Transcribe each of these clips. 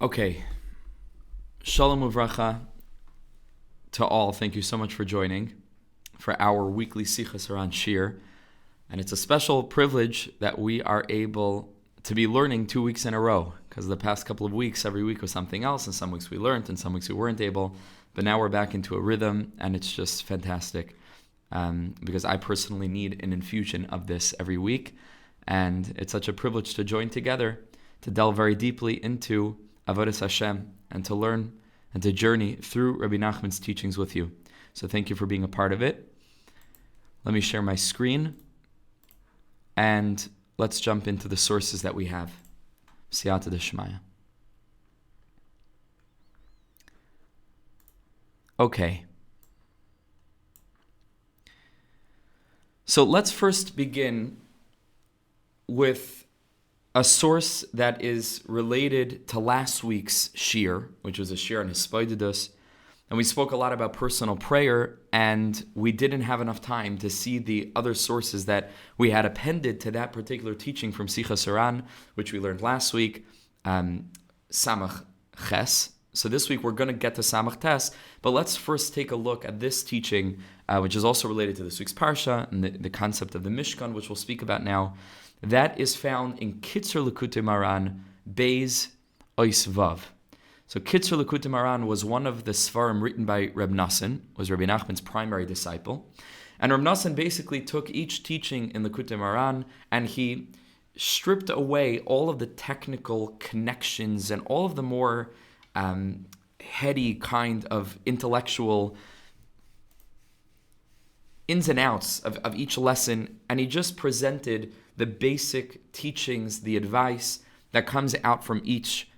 Okay, Shalom Uvracha to all. Thank you so much for joining for our weekly Sichos HaRan shiur. And it's a special privilege that we are able to be learning 2 weeks in a row, because the past couple of weeks, every week was something else, and some weeks we learned, and some weeks we weren't able. But now we're back into a rhythm, and it's just fantastic, because I personally need an infusion of this every week. And it's such a privilege to join together, to delve very deeply into Avodas Hashem, and to learn and to journey through Rabbi Nachman's teachings with you. So thank you for being a part of it. Let me share my screen, and let's jump into the sources that we have. Siyata D'Shmaya. Okay. So let's first begin with a source that is related to last week's shiur, which was a shiur on Hispaididus. And we spoke a lot about personal prayer, and we didn't have enough time to see the other sources that we had appended to that particular teaching from Sichos HaRan, which we learned last week, Samach Ches. So this week we're going to get to Samach Tes, but let's first take a look at this teaching, which is also related to this week's Parsha, and the concept of the Mishkan, which we'll speak about now. That is found in Kitsula Kuttimaran, Beis Ois Vav. So Kitsula Kuttimaran was one of the Svarim written by Reb Nassan, was Rabbi Nachman's primary disciple. And Reb Nassan basically took each teaching in the Kuttimaran and he stripped away all of the technical connections and all of the more heady kind of intellectual ins and outs of each lesson, and he just presented the basic teachings, the advice that comes out from each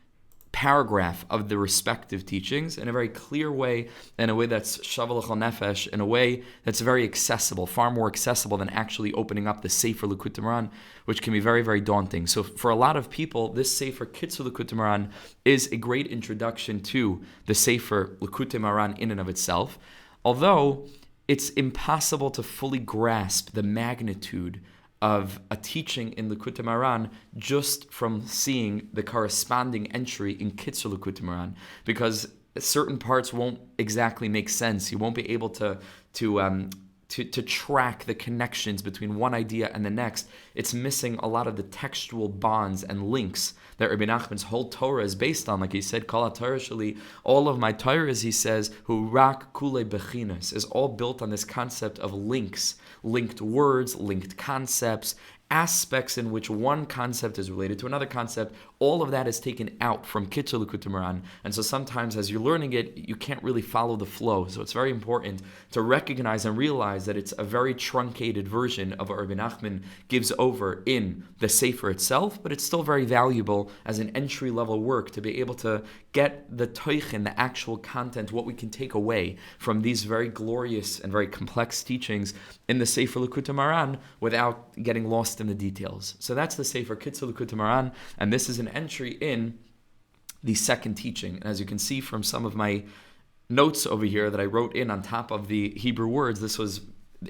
paragraph of the respective teachings in a very clear way, in a way that's shavel l'chol nefesh, in a way that's very accessible, far more accessible than actually opening up the Sefer Kuttimaran, which can be very, very daunting. So for a lot of people, this Sefer Kitsula Kuttimaran is a great introduction to the Sefer Kuttimaran in and of itself, although it's impossible to fully grasp the magnitude of a teaching in the Kuttimaran just from seeing the corresponding entry in Kitsula Kuttimaran, because certain parts won't exactly make sense. You won't be able to track the connections between one idea and the next. It's missing a lot of the textual bonds and links that Rabbi Nachman's whole Torah is based on. Like he said, Kol HaTorah Sheli, all of my Torahs, he says, Hu rak kulei bechinas, is all built on this concept of links, linked words, linked concepts, aspects in which one concept is related to another concept. All of that is taken out from Kitsula Kuttimaran. And so sometimes as you're learning it, you can't really follow the flow. So it's very important to recognize and realize that it's a very truncated version of what Rabbi Nachman gives over in the Sefer itself, but it's still very valuable as an entry-level work to be able to get the toichen, the actual content, what we can take away from these very glorious and very complex teachings in the Sefer Kuttimaran without getting lost in the details. So that's the Sefer Kitsula Kuttimaran, and this is an entry in the second teaching. And as you can see from some of my notes over here that I wrote in on top of the Hebrew words, this was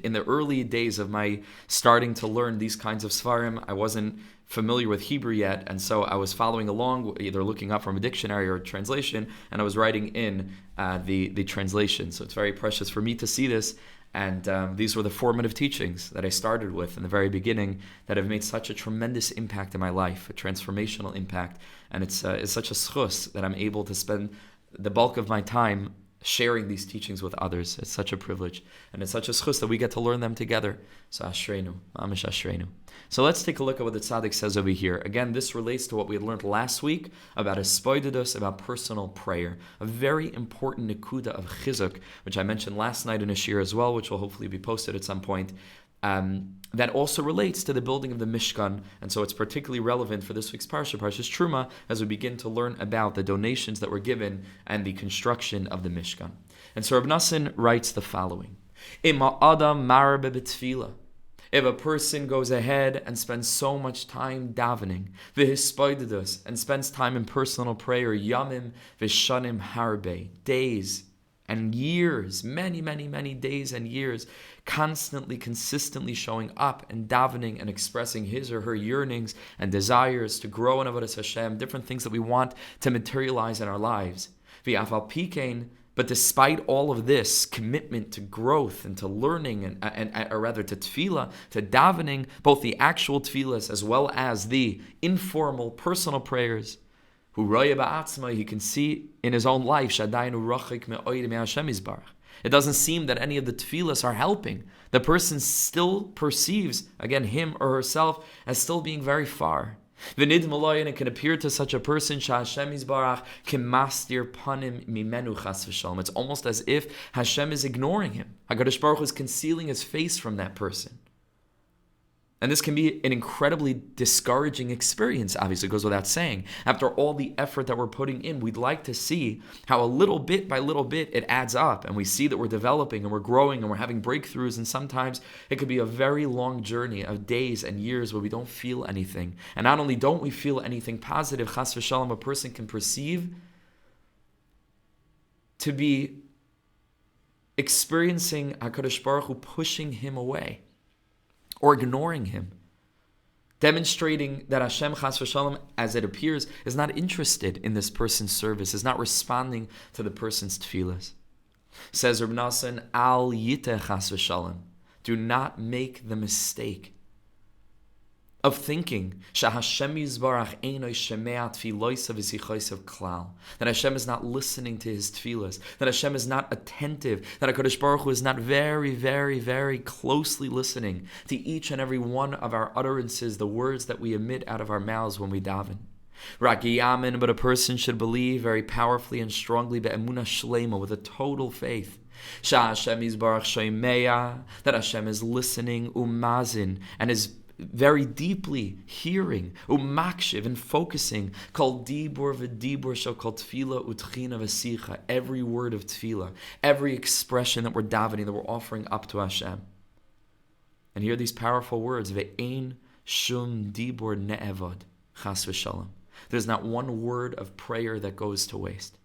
in the early days of my starting to learn these kinds of Svarim. I wasn't familiar with Hebrew yet, and so I was following along, either looking up from a dictionary or a translation, and I was writing in the translation. So it's very precious for me to see this. And these were the formative teachings that I started with in the very beginning that have made such a tremendous impact in my life, a transformational impact. And it's such a schus that I'm able to spend the bulk of my time sharing these teachings with others. It's such a privilege. And it's such a schus that we get to learn them together. So ashreinu, mamish ashreinu. So let's take a look at what the Sadiq says over here. Again, this relates to what we had learned last week about Hispaididus, about personal prayer. A very important nekuda of chizuk, which I mentioned last night in a shiur as well, which will hopefully be posted at some point. That also relates to the building of the Mishkan, and so it's particularly relevant for this week's Parsha, Parshas Truma, as we begin to learn about the donations that were given and the construction of the Mishkan. And so Reb Nassan writes the following: Ima Adam marbe b'tefila. If a person goes ahead and spends so much time davening, v'hispaididus, and spends time in personal prayer, yamim v'shanim harbe, days and years, many, many, many days and years, constantly, consistently showing up and davening and expressing his or her yearnings and desires to grow in avodas Hashem, different things that we want to materialize in our lives. Kein, but despite all of this commitment to growth and to learning, or rather to tefillah, to davening, both the actual tefillahs as well as the informal personal prayers, he can see in his own life, it doesn't seem that any of the tefillahs are helping. The person still perceives, again, him or herself as still being very far. And it can appear to such a person, it's almost as if Hashem is ignoring him. HaKadosh Baruch Hu is concealing his face from that person. And this can be an incredibly discouraging experience, obviously, it goes without saying. After all the effort that we're putting in, we'd like to see how a little bit by little bit it adds up, and we see that we're developing and we're growing and we're having breakthroughs, and sometimes it could be a very long journey of days and years where we don't feel anything. And not only don't we feel anything positive, chas v'shalom, a person can perceive to be experiencing HaKadosh Baruch Hu pushing him away, or ignoring him, demonstrating that Hashem, chas v'shalom, as it appears, is not interested in this person's service, is not responding to the person's tefillahs. Says Reb Nosson, al yiteh chas v'shalom, do not make the mistake of thinking that Hashem is not listening to his tefillahs, that Hashem is not attentive, that HaKadosh Baruch Hu is not very, very, very closely listening to each and every one of our utterances, the words that we emit out of our mouths when we daven. But a person should believe very powerfully and strongly be'emunah shlema, with a total faith, that Hashem is listening, umazin, and is very deeply hearing, umakshiv, and focusing, kol dibur v'dibur shel kol tefillah utchina v'sicha, every word of tefillah, every expression that we're davening, that we're offering up to Hashem. And hear these powerful words, ve'ein shum dibur ne'evod, chas v'shalom. There's not one word of prayer that goes to waste.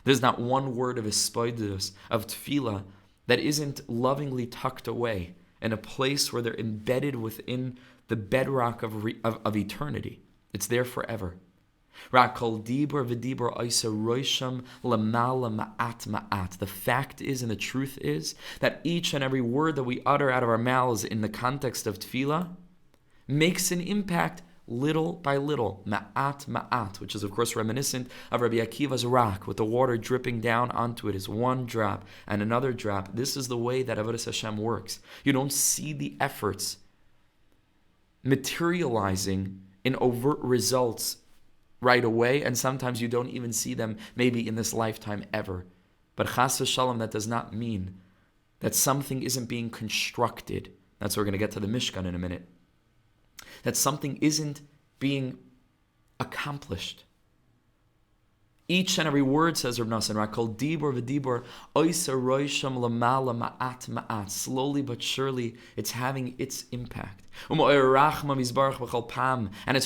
There's not one word of espoidus, of tefillah, that isn't lovingly tucked away in a place where they're embedded within the bedrock of eternity. It's there forever. The fact is, and the truth is, that each and every word that we utter out of our mouths in the context of tefillah makes an impact little by little, ma'at, which is of course reminiscent of Rabbi Akiva's rock, with the water dripping down onto it is one drop and another drop. This is the way that avodas Hashem works. You don't see the efforts materializing in overt results right away, and sometimes you don't even see them maybe in this lifetime ever. But chas v'shalom, that does not mean that something isn't being constructed. That's why we're going to get to the Mishkan in a minute. That something isn't being accomplished. Each and every word, says Reb Nosson, Rakol dibur v'dibur oisa roisham lamala ma'at. Slowly but surely, it's having its impact. And it's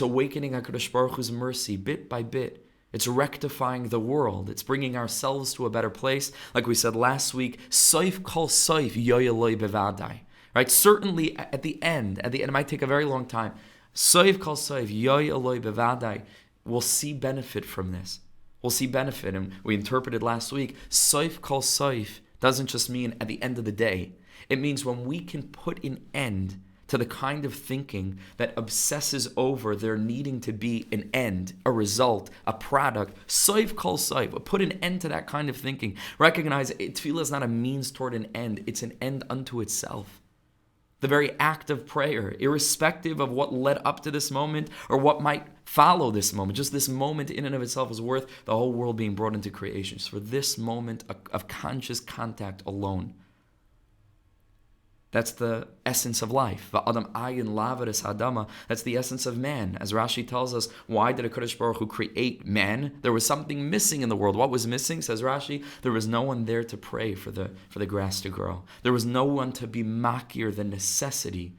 awakening HaKadosh Baruch Hu's mercy bit by bit. It's rectifying the world. It's bringing ourselves to a better place. Like we said last week, soif kol soif yoyeloi bevadai. Right? Certainly at the end, it might take a very long time. Soif kol soif yoyeloi bevadai. We'll see benefit from this. We'll see benefit, and we interpreted last week, soif kol soif doesn't just mean at the end of the day. It means when we can put an end to the kind of thinking that obsesses over there needing to be an end, a result, a product. Soif kol soif, put an end to that kind of thinking. Recognize tefillah is not a means toward an end, it's an end unto itself. The very act of prayer, irrespective of what led up to this moment or what might follow this moment, just this moment in and of itself is worth the whole world being brought into creation. Just for this moment of conscious contact alone. That's the essence of life. Va'adam ayin lavaris hadama. That's the essence of man. As Rashi tells us, why did HaKadosh Baruch Hu create man? There was something missing in the world. What was missing? Says Rashi, there was no one there to pray for the grass to grow. There was no one to be makir the necessity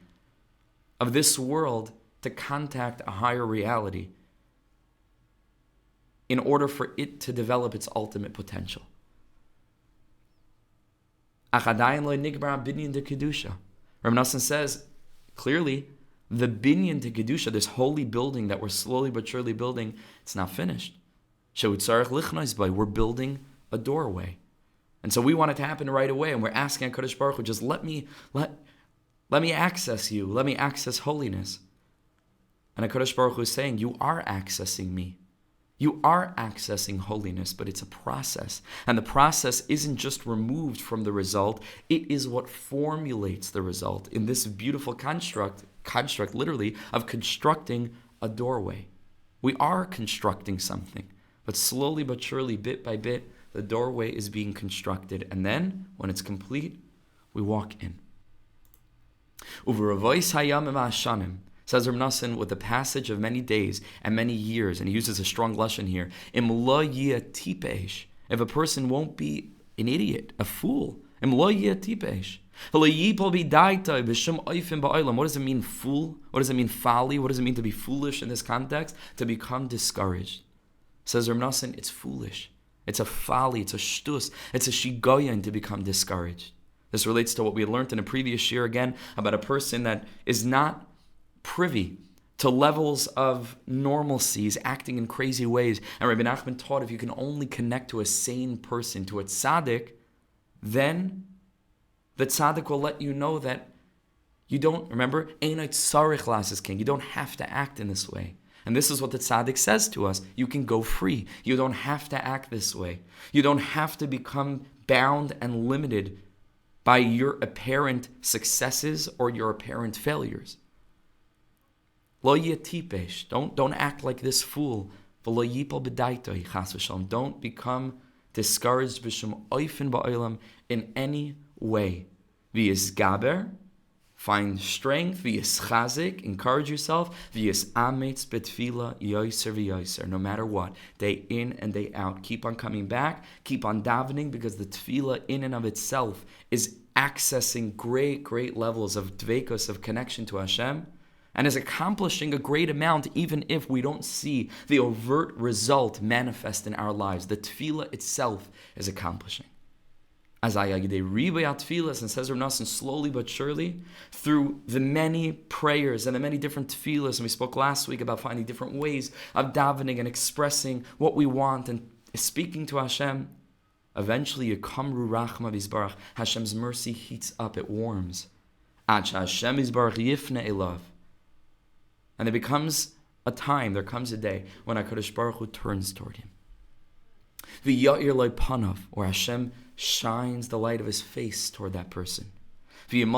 of this world to contact a higher reality in order for it to develop its ultimate potential. Rabbi Nosson says clearly, the binyan to kedusha, this holy building that we're slowly but surely building, it's not finished. We're building a doorway. And so we want it to happen right away, and we're asking HaKadosh Baruch Hu, just let me access you, let me access holiness. And HaKadosh Baruch Hu is saying, you are accessing me. You are accessing holiness, but it's a process. And the process isn't just removed from the result, it is what formulates the result in this beautiful construct literally, of constructing a doorway. We are constructing something, but slowly but surely, bit by bit, the doorway is being constructed. And then, when it's complete, we walk in. Says Reb Nosson, with the passage of many days and many years, and he uses a strong lashon here, if a person won't be an idiot, a fool, what does it mean, fool? What does it mean, folly? What does it mean to be foolish in this context? To become discouraged. Says Reb Nosson, it's foolish. It's a folly, it's a shtus, it's a shigoyan to become discouraged. This relates to what we had learned in a previous year again about a person that is not privy to levels of normalcies, acting in crazy ways. And Rabbi Nachman taught if you can only connect to a sane person, to a Sadiq, then the Sadiq will let you know that you don't, remember, Einait Sarich Las King. You don't have to act in this way. And this is what the Sadiq says to us. You can go free. You don't have to act this way. You don't have to become bound and limited by your apparent successes or your apparent failures. Lo yetipesh. Don't act like this fool. V'lo yipol b'daitoi chas v'shalom. Don't become discouraged b'shum oifen ba'olam in any way. V'yizgaber. Find strength. V'yischazik. Encourage yourself. V'yisametz betfila yoyser v'yoyser. No matter what, day in and day out, keep on coming back. Keep on davening, because the tefillah in and of itself is accessing great levels of dveikos, of connection to Hashem, and is accomplishing a great amount even if we don't see the overt result manifest in our lives. The tefillah itself is accomplishing. As ayagidei ribei tefillas, and says Reb Nosson, slowly but surely, through the many prayers and the many different tefillas, and we spoke last week about finding different ways of davening and expressing what we want and speaking to Hashem, eventually Yekamru Rachma Vizbarach, Hashem's mercy heats up, it warms. Ad Hashem Vizbarach Yifne Elav. And there becomes a time, there comes a day when HaKadosh Baruch Hu turns toward him. V'ya'ir loy panav, where Hashem shines the light of his face toward that person. And in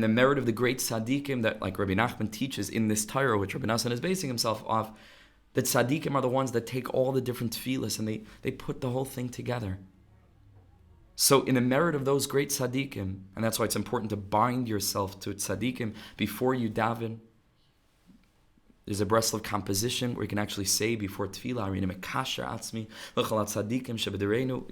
the merit of the great Sadiqim that, like Rabbi Nachman teaches in this Torah, which Rabbi Nosson is basing himself off, that Sadiqim are the ones that take all the different tefillas and they put the whole thing together. So in the merit of those great tzaddikim, and that's why it's important to bind yourself to tzaddikim before you daven. There's a Breslov composition where you can actually say before tefillah, we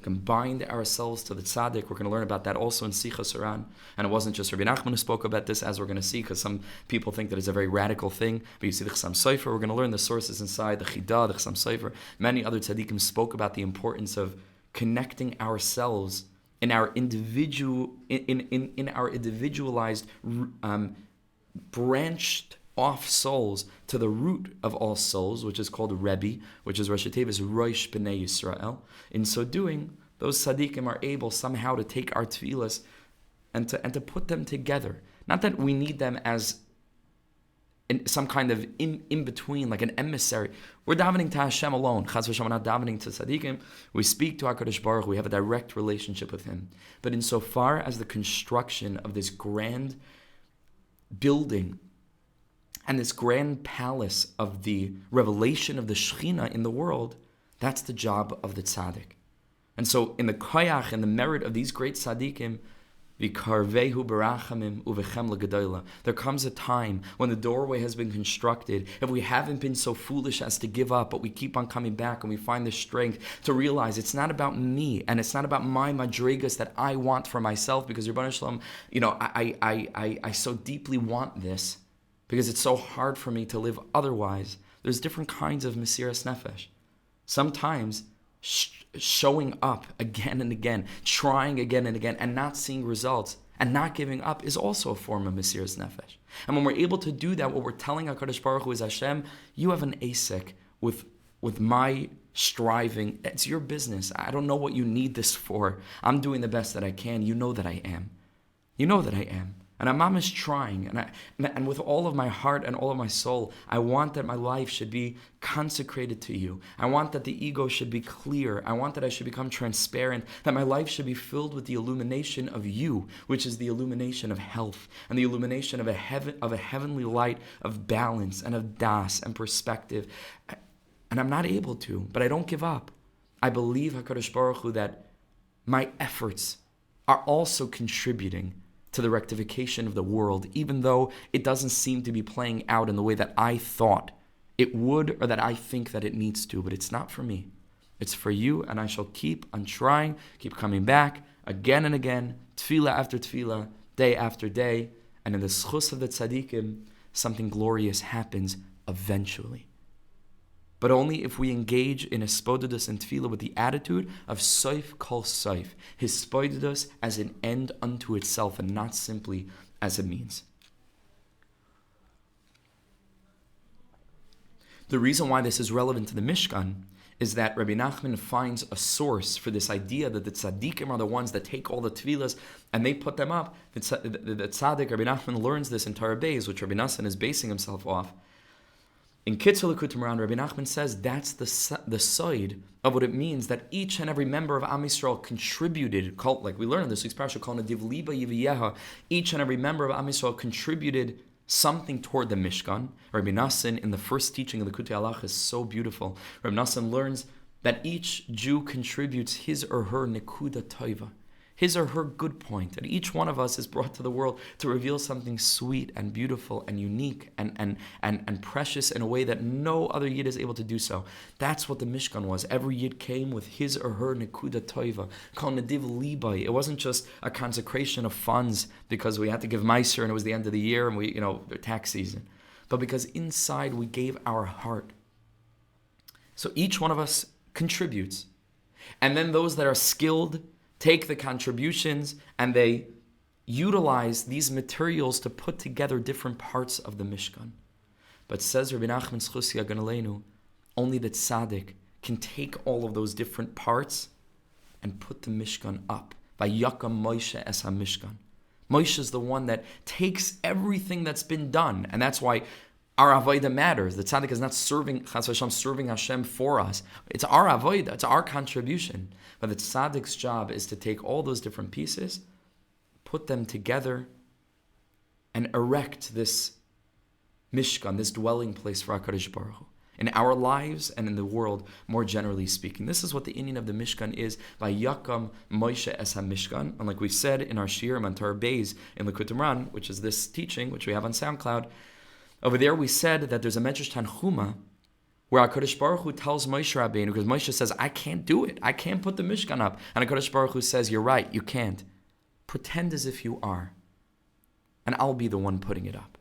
can bind ourselves to the tzaddik. We're going to learn about that also in Sichos HaRan. And it wasn't just Rabbi Nachman who spoke about this, as we're going to see, because some people think that it's a very radical thing. But you see the Chassam Sofer, we're going to learn the sources inside, the Chidah, the Chassam Sofer. Many other tzaddikim spoke about the importance of connecting ourselves in our individualized, branched off souls to the root of all souls, which is called Rebbe, which is Rosh Tevis Rosh B'nai Yisrael. In so doing, those tzaddikim are able somehow to take our tefillas and to put them together. Not that we need them as some kind of in between, like an emissary. We're davening to Hashem alone. Chas v'shalom, we're not davening to tzaddikim. We speak to HaKadosh Baruch Hu. We have a direct relationship with Him. But insofar as the construction of this grand building and this grand palace of the revelation of the Shekhinah in the world, that's the job of the tzaddik. And so in the koyach and the merit of these great tzaddikim, there comes a time when the doorway has been constructed. If we haven't been so foolish as to give up, but we keep on coming back and we find the strength to realize it's not about me and it's not about my madrigas that I want for myself, because Rebbeinu Shalom, I so deeply want this because it's so hard for me to live otherwise. There's different kinds of Mesiras Nefesh. Sometimes showing up again and again, trying again and again, and not seeing results, and not giving up is also a form of Mesiras Nefesh. And when we're able to do that, what we're telling HaKadosh Baruch Hu is, Hashem, you have an asek with my striving. It's your business. I don't know what you need this for. I'm doing the best that I can. You know that I am. You know that I am. And I'm is trying, and with all of my heart and all of my soul, I want that my life should be consecrated to you. I want that the ego should be clear. I want that I should become transparent, that my life should be filled with the illumination of you, which is the illumination of health, and the illumination of a heavenly light of balance and of das and perspective. And I'm not able to, but I don't give up. I believe, HaKadosh Baruch Hu, that my efforts are also contributing to the rectification of the world, even though it doesn't seem to be playing out in the way that I thought it would or that I think that it needs to. But it's not for me. It's for you, and I shall keep on trying, keep coming back again and again, tefillah after tefillah, day after day. And in the Sichos of the Tzadikim, something glorious happens eventually. But only if we engage in hisbodedus and tefillah with the attitude of soif kol soif, hisbodedus as an end unto itself and not simply as a means. The reason why this is relevant to the Mishkan is that Rabbi Nachman finds a source for this idea that the tzaddikim are the ones that take all the tefillahs and they put them up. The tzaddik, Rabbi Nachman, learns this in Torah Beis, which Rabbi Nassan is basing himself off. In Kitsula Kuttimaran, Rabbi Nachman says that's the side of what it means that each and every member of Am Yisrael contributed, like we learned in this week's parasha, called Nadiv Liba Yiviyeha, each and every member of Am Yisrael contributed something toward the Mishkan. Rabbi Nassan, in the first teaching of the Kutei Halach, is so beautiful. Rabbi Nassan learns that each Jew contributes his or her nekuda toiva, his or her good point, and each one of us is brought to the world to reveal something sweet and beautiful and unique and precious in a way that no other Yid is able to do so. That's what the Mishkan was. Every Yid came with his or her nekuda toiva, called nadiv libai. It wasn't just a consecration of funds because we had to give meiser and it was the end of the year and tax season, but because inside we gave our heart. So each one of us contributes, and then those that are skilled take the contributions and they utilize these materials to put together different parts of the Mishkan. But says Rabbi Nachman Schusi Hagan Aleinu, only the Sadiq can take all of those different parts and put the Mishkan up. Vayakam Moshe es ha-Mishkan. Moshe is the one that takes everything that's been done, and that's why our avodah matters. The tzaddik is not serving Hashem for us. It's our avodah, it's our contribution. But the tzaddik's job is to take all those different pieces, put them together, and erect this Mishkan, this dwelling place for HaKadosh Baruch Hu, in our lives and in the world, more generally speaking. This is what the inyan of the Mishkan is, by Yakam Moshe es ha-Mishkan. And like we said in our shiur on Torah Beis in the Kuttimaran, which is this teaching, which we have on SoundCloud, over there we said that there's a Medrash Tanchuma where HaKadosh Baruch Hu tells Moshe Rabbeinu, because Moshe says, I can't do it. I can't put the Mishkan up. And HaKadosh Baruch Hu says, you're right, you can't. Pretend as if you are, and I'll be the one putting it up.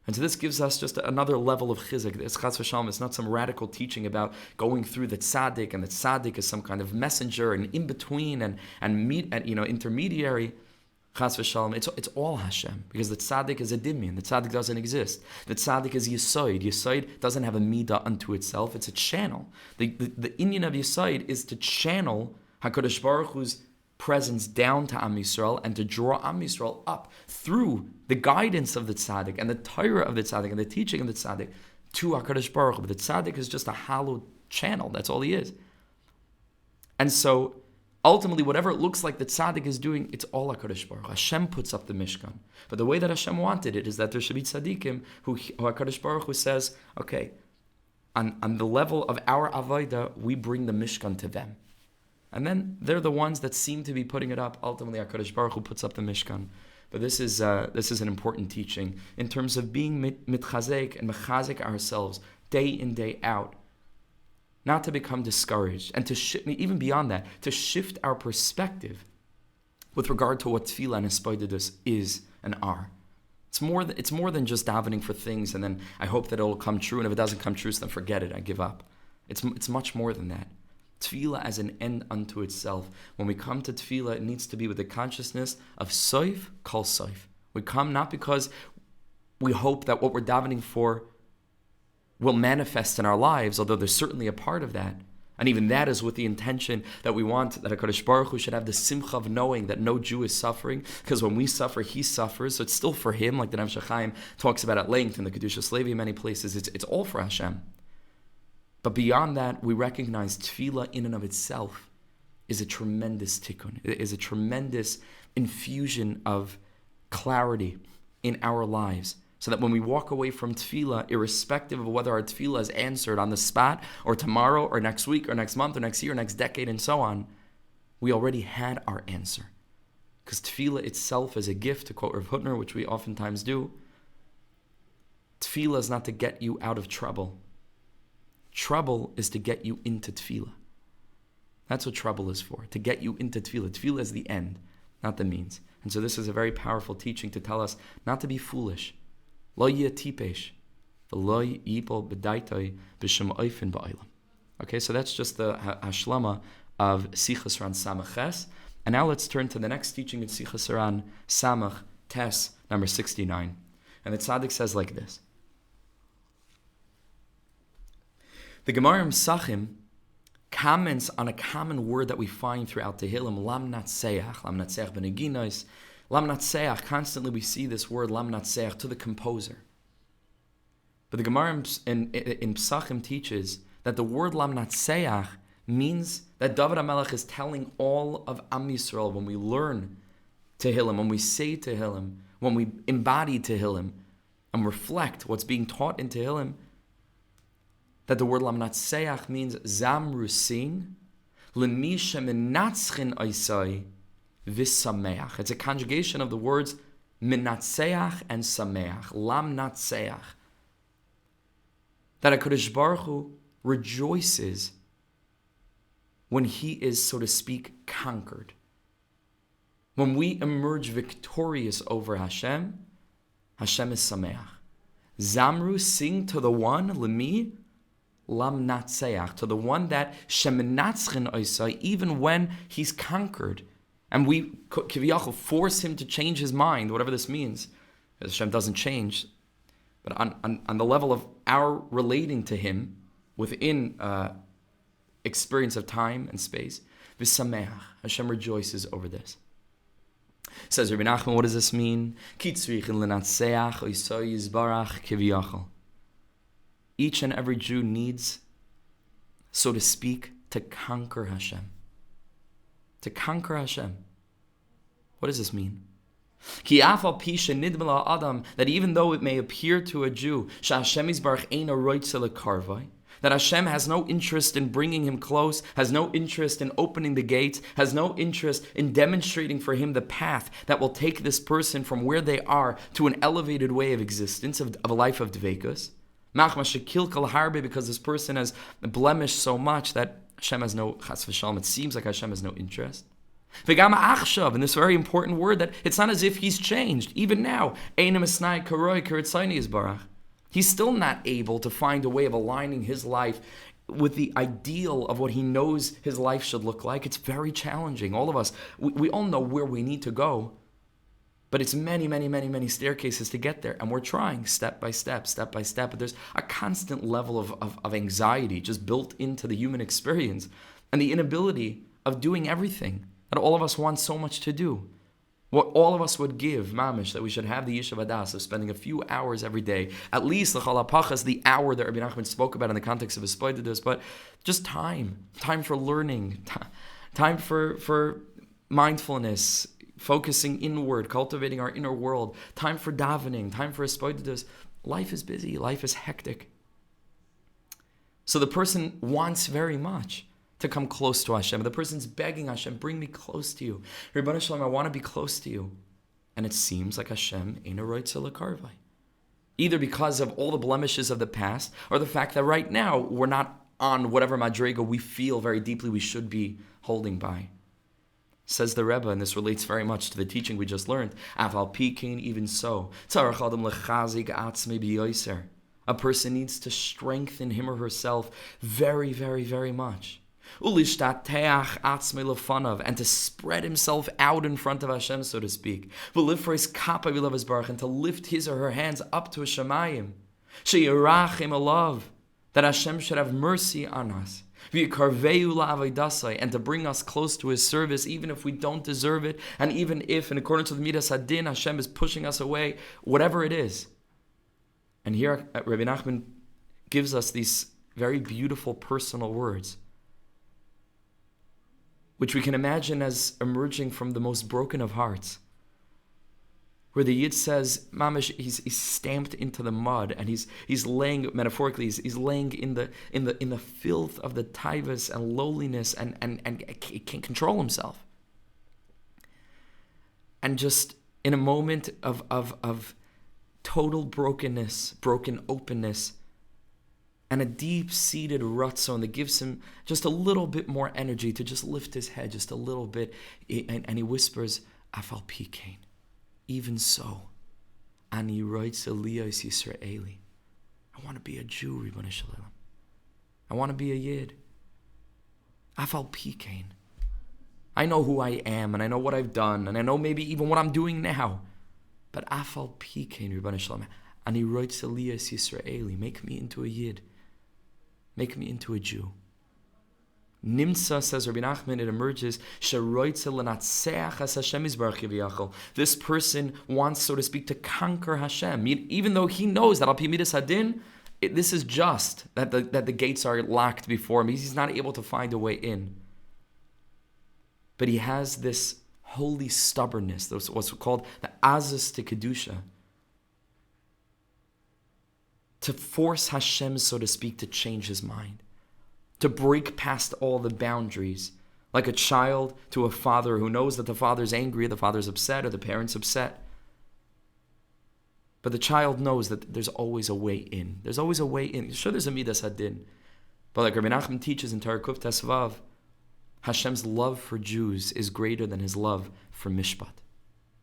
And so this gives us just another level of chizuk. It's chas v'shalom. It's not some radical teaching about going through the tzaddik, and the tzaddik is some kind of messenger and in between and intermediary. Chas v'shalom, it's all Hashem, because the tzaddik is a dimyan. The tzaddik doesn't exist. The tzaddik is yisoid. Yisoid doesn't have a midah unto itself. It's a channel. The inyan of yisoid is to channel HaKadosh Baruch Hu's presence down to Am Yisrael and to draw Am Yisrael up through the guidance of the tzaddik and the Torah of the tzaddik and the teaching of the tzaddik to HaKadosh Baruch Hu. But the tzaddik is just a hallowed channel. That's all he is. And so ultimately, whatever it looks like the tzaddik is doing, it's all HaKadosh Baruch Hu. Hashem puts up the Mishkan. But the way that Hashem wanted it is that there should be tzaddikim who HaKadosh Baruch Hu says, okay, on the level of our avodah, we bring the Mishkan to them. And then they're the ones that seem to be putting it up. Ultimately, HaKadosh Baruch Hu puts up the Mishkan. But this is an important teaching in terms of being mitchazek and mechazek ourselves day in, day out. Not to become discouraged, and to even beyond that, to shift our perspective with regard to what tefillah and hisbodedus is and are. It's more than just davening for things, and then I hope that it'll come true, and if it doesn't come true, so then forget it, I give up. It's much more than that. Tefillah as an end unto itself. When we come to tefillah, it needs to be with the consciousness of soif kol soif. We come not because we hope that what we're davening for will manifest in our lives, although there's certainly a part of that. And even that is with the intention that we want that HaKadosh Baruch Hu should have the simcha of knowing that no Jew is suffering, because when we suffer, he suffers. So it's still for him, like the Nefesh HaChaim talks about at length in the Kedushas Levi in many places. It's all for Hashem. But beyond that, we recognize tefillah in and of itself is a tremendous tikkun. It is a tremendous infusion of clarity in our lives. So that when we walk away from tefillah, irrespective of whether our tefillah is answered on the spot, or tomorrow, or next week, or next month, or next year, or next decade, and so on, we already had our answer. Because tefillah itself is a gift, to quote Rav Hutner, which we oftentimes do. Tefillah is not to get you out of trouble. Trouble is to get you into tefillah. That's what trouble is for, to get you into tefillah. Tefillah is the end, not the means. And so this is a very powerful teaching to tell us not to be foolish. Lo yeh tipesh, v'lo yipol b'daitoi b'shem oifen ba'olam. Okay, so that's just the hashlama of Sichos HaRan Samach Ches. And now let's turn to the next teaching in Sichos HaRan Samach Tes, number 69. And the Sadiq says like this. The Gemara Sachim comments on a common word that we find throughout Tehillim, lam natseach beneginos. Lam natseach, constantly we see this word lam natseach, to the composer. But the Gemara in Psachim teaches that the word lam natseach means that David HaMelech is telling all of Am Yisrael, when we learn Tehillim, when we say Tehillim, when we embody Tehillim, and reflect what's being taught in Tehillim, that the word lam natseach means zamru sing, l'mi shemenatzchin oisai, v'sameach. It's a conjugation of the words menatseach and sameach. Lam natseach. That HaKadosh Baruch Hu rejoices when he is, so to speak, conquered. When we emerge victorious over Hashem, Hashem is sameach. Zamru, sing to the one, lemi, lam natseach, to the one that shemenatzchin oisai, even when he's conquered. And we, kiviyachol, force him to change his mind, whatever this means. Hashem doesn't change. But on the level of our relating to him within experience of time and space, v'sameach, Hashem rejoices over this. Says Rabbi Nachman, what does this mean? Each and every Jew needs, so to speak, to conquer Hashem. To conquer Hashem. What does this mean? That even though it may appear to a Jew that Hashem has no interest in bringing him close, has no interest in opening the gates, has no interest in demonstrating for him the path that will take this person from where they are to an elevated way of existence, of a life of dveikus. Because this person has blemished so much that Hashem has no, chas v'shalom, it seems like Hashem has no interest. And this very important word, that it's not as if he's changed. Even now, he's still not able to find a way of aligning his life with the ideal of what he knows his life should look like. It's very challenging. All of us, we all know where we need to go, but it's many, many, many, many staircases to get there. And we're trying step by step. But there's a constant level of anxiety just built into the human experience, and the inability of doing everything that all of us want so much to do. What all of us would give, mamish, that we should have the Yishuv Adas of spending a few hours every day, at least l'chal hapachas, the hour that Rabbi Nachman spoke about in the context of his spoidedus, but just time for learning, time for mindfulness, focusing inward, cultivating our inner world, time for davening, time for spoidedus. Life is busy, life is hectic. So the person wants very much to come close to Hashem. The person's begging Hashem, bring me close to you. Ribbon Shalom, I want to be close to you. And it seems like Hashem ain't a roitza l'karvai. Either because of all the blemishes of the past, or the fact that right now we're not on whatever madrega we feel very deeply we should be holding by. Says the Rebbe, and this relates very much to the teaching we just learned, aval pi kein, even so, a person needs to strengthen him or herself very, very, very much. Ulishtateach atzmei lefanav, and to spread himself out in front of Hashem, so to speak. V'lifreis kapay v'lev baruch, and to lift his or her hands up to Hashemayim. Sheyirachim alav, that Hashem should have mercy on us. V'yikarveu la'avodassai, and to bring us close to his service, even if we don't deserve it, and even if, in accordance with Midas Hadin, Hashem is pushing us away, whatever it is. And here, Rabbi Nachman gives us these very beautiful personal words, which we can imagine as emerging from the most broken of hearts, where the Yid says, Mamash, he's stamped into the mud, and he's laying, metaphorically, he's laying in the filth of the taivas and lowliness, and he can't control himself. And just in a moment of total brokenness, broken openness, and a deep-seated ratzon that gives him just a little bit more energy to just lift his head just a little bit, and he whispers, Afal pi kein. Even so, ani roitze liyos Yisraeli. I want to be a Jew, Ribbon Shalom. I want to be a Yid. Afal pi kein. I know who I am, and I know what I've done, and I know maybe even what I'm doing now. But Afal pi kein, Ribbon Shalom. Ani roitze liyos Yisraeli. Make me into a Yid. Make me into a Jew. Nimsa, says Rabbi Nachman, it emerges, this person wants, so to speak, to conquer Hashem, even though he knows that al pi midas hadin, this is just, that the gates are locked before him. He's not able to find a way in. But he has this holy stubbornness, what's called the azus to kedusha, to force Hashem, so to speak, to change his mind, to break past all the boundaries, like a child to a father who knows that the father's angry, the father's upset, or the parent's upset. But the child knows that there's always a way in. There's always a way in. Sure, there's a midas hadin. But like Rabbi Nachman teaches in Torah Kuf Tesvav, Hashem's love for Jews is greater than his love for Mishpat.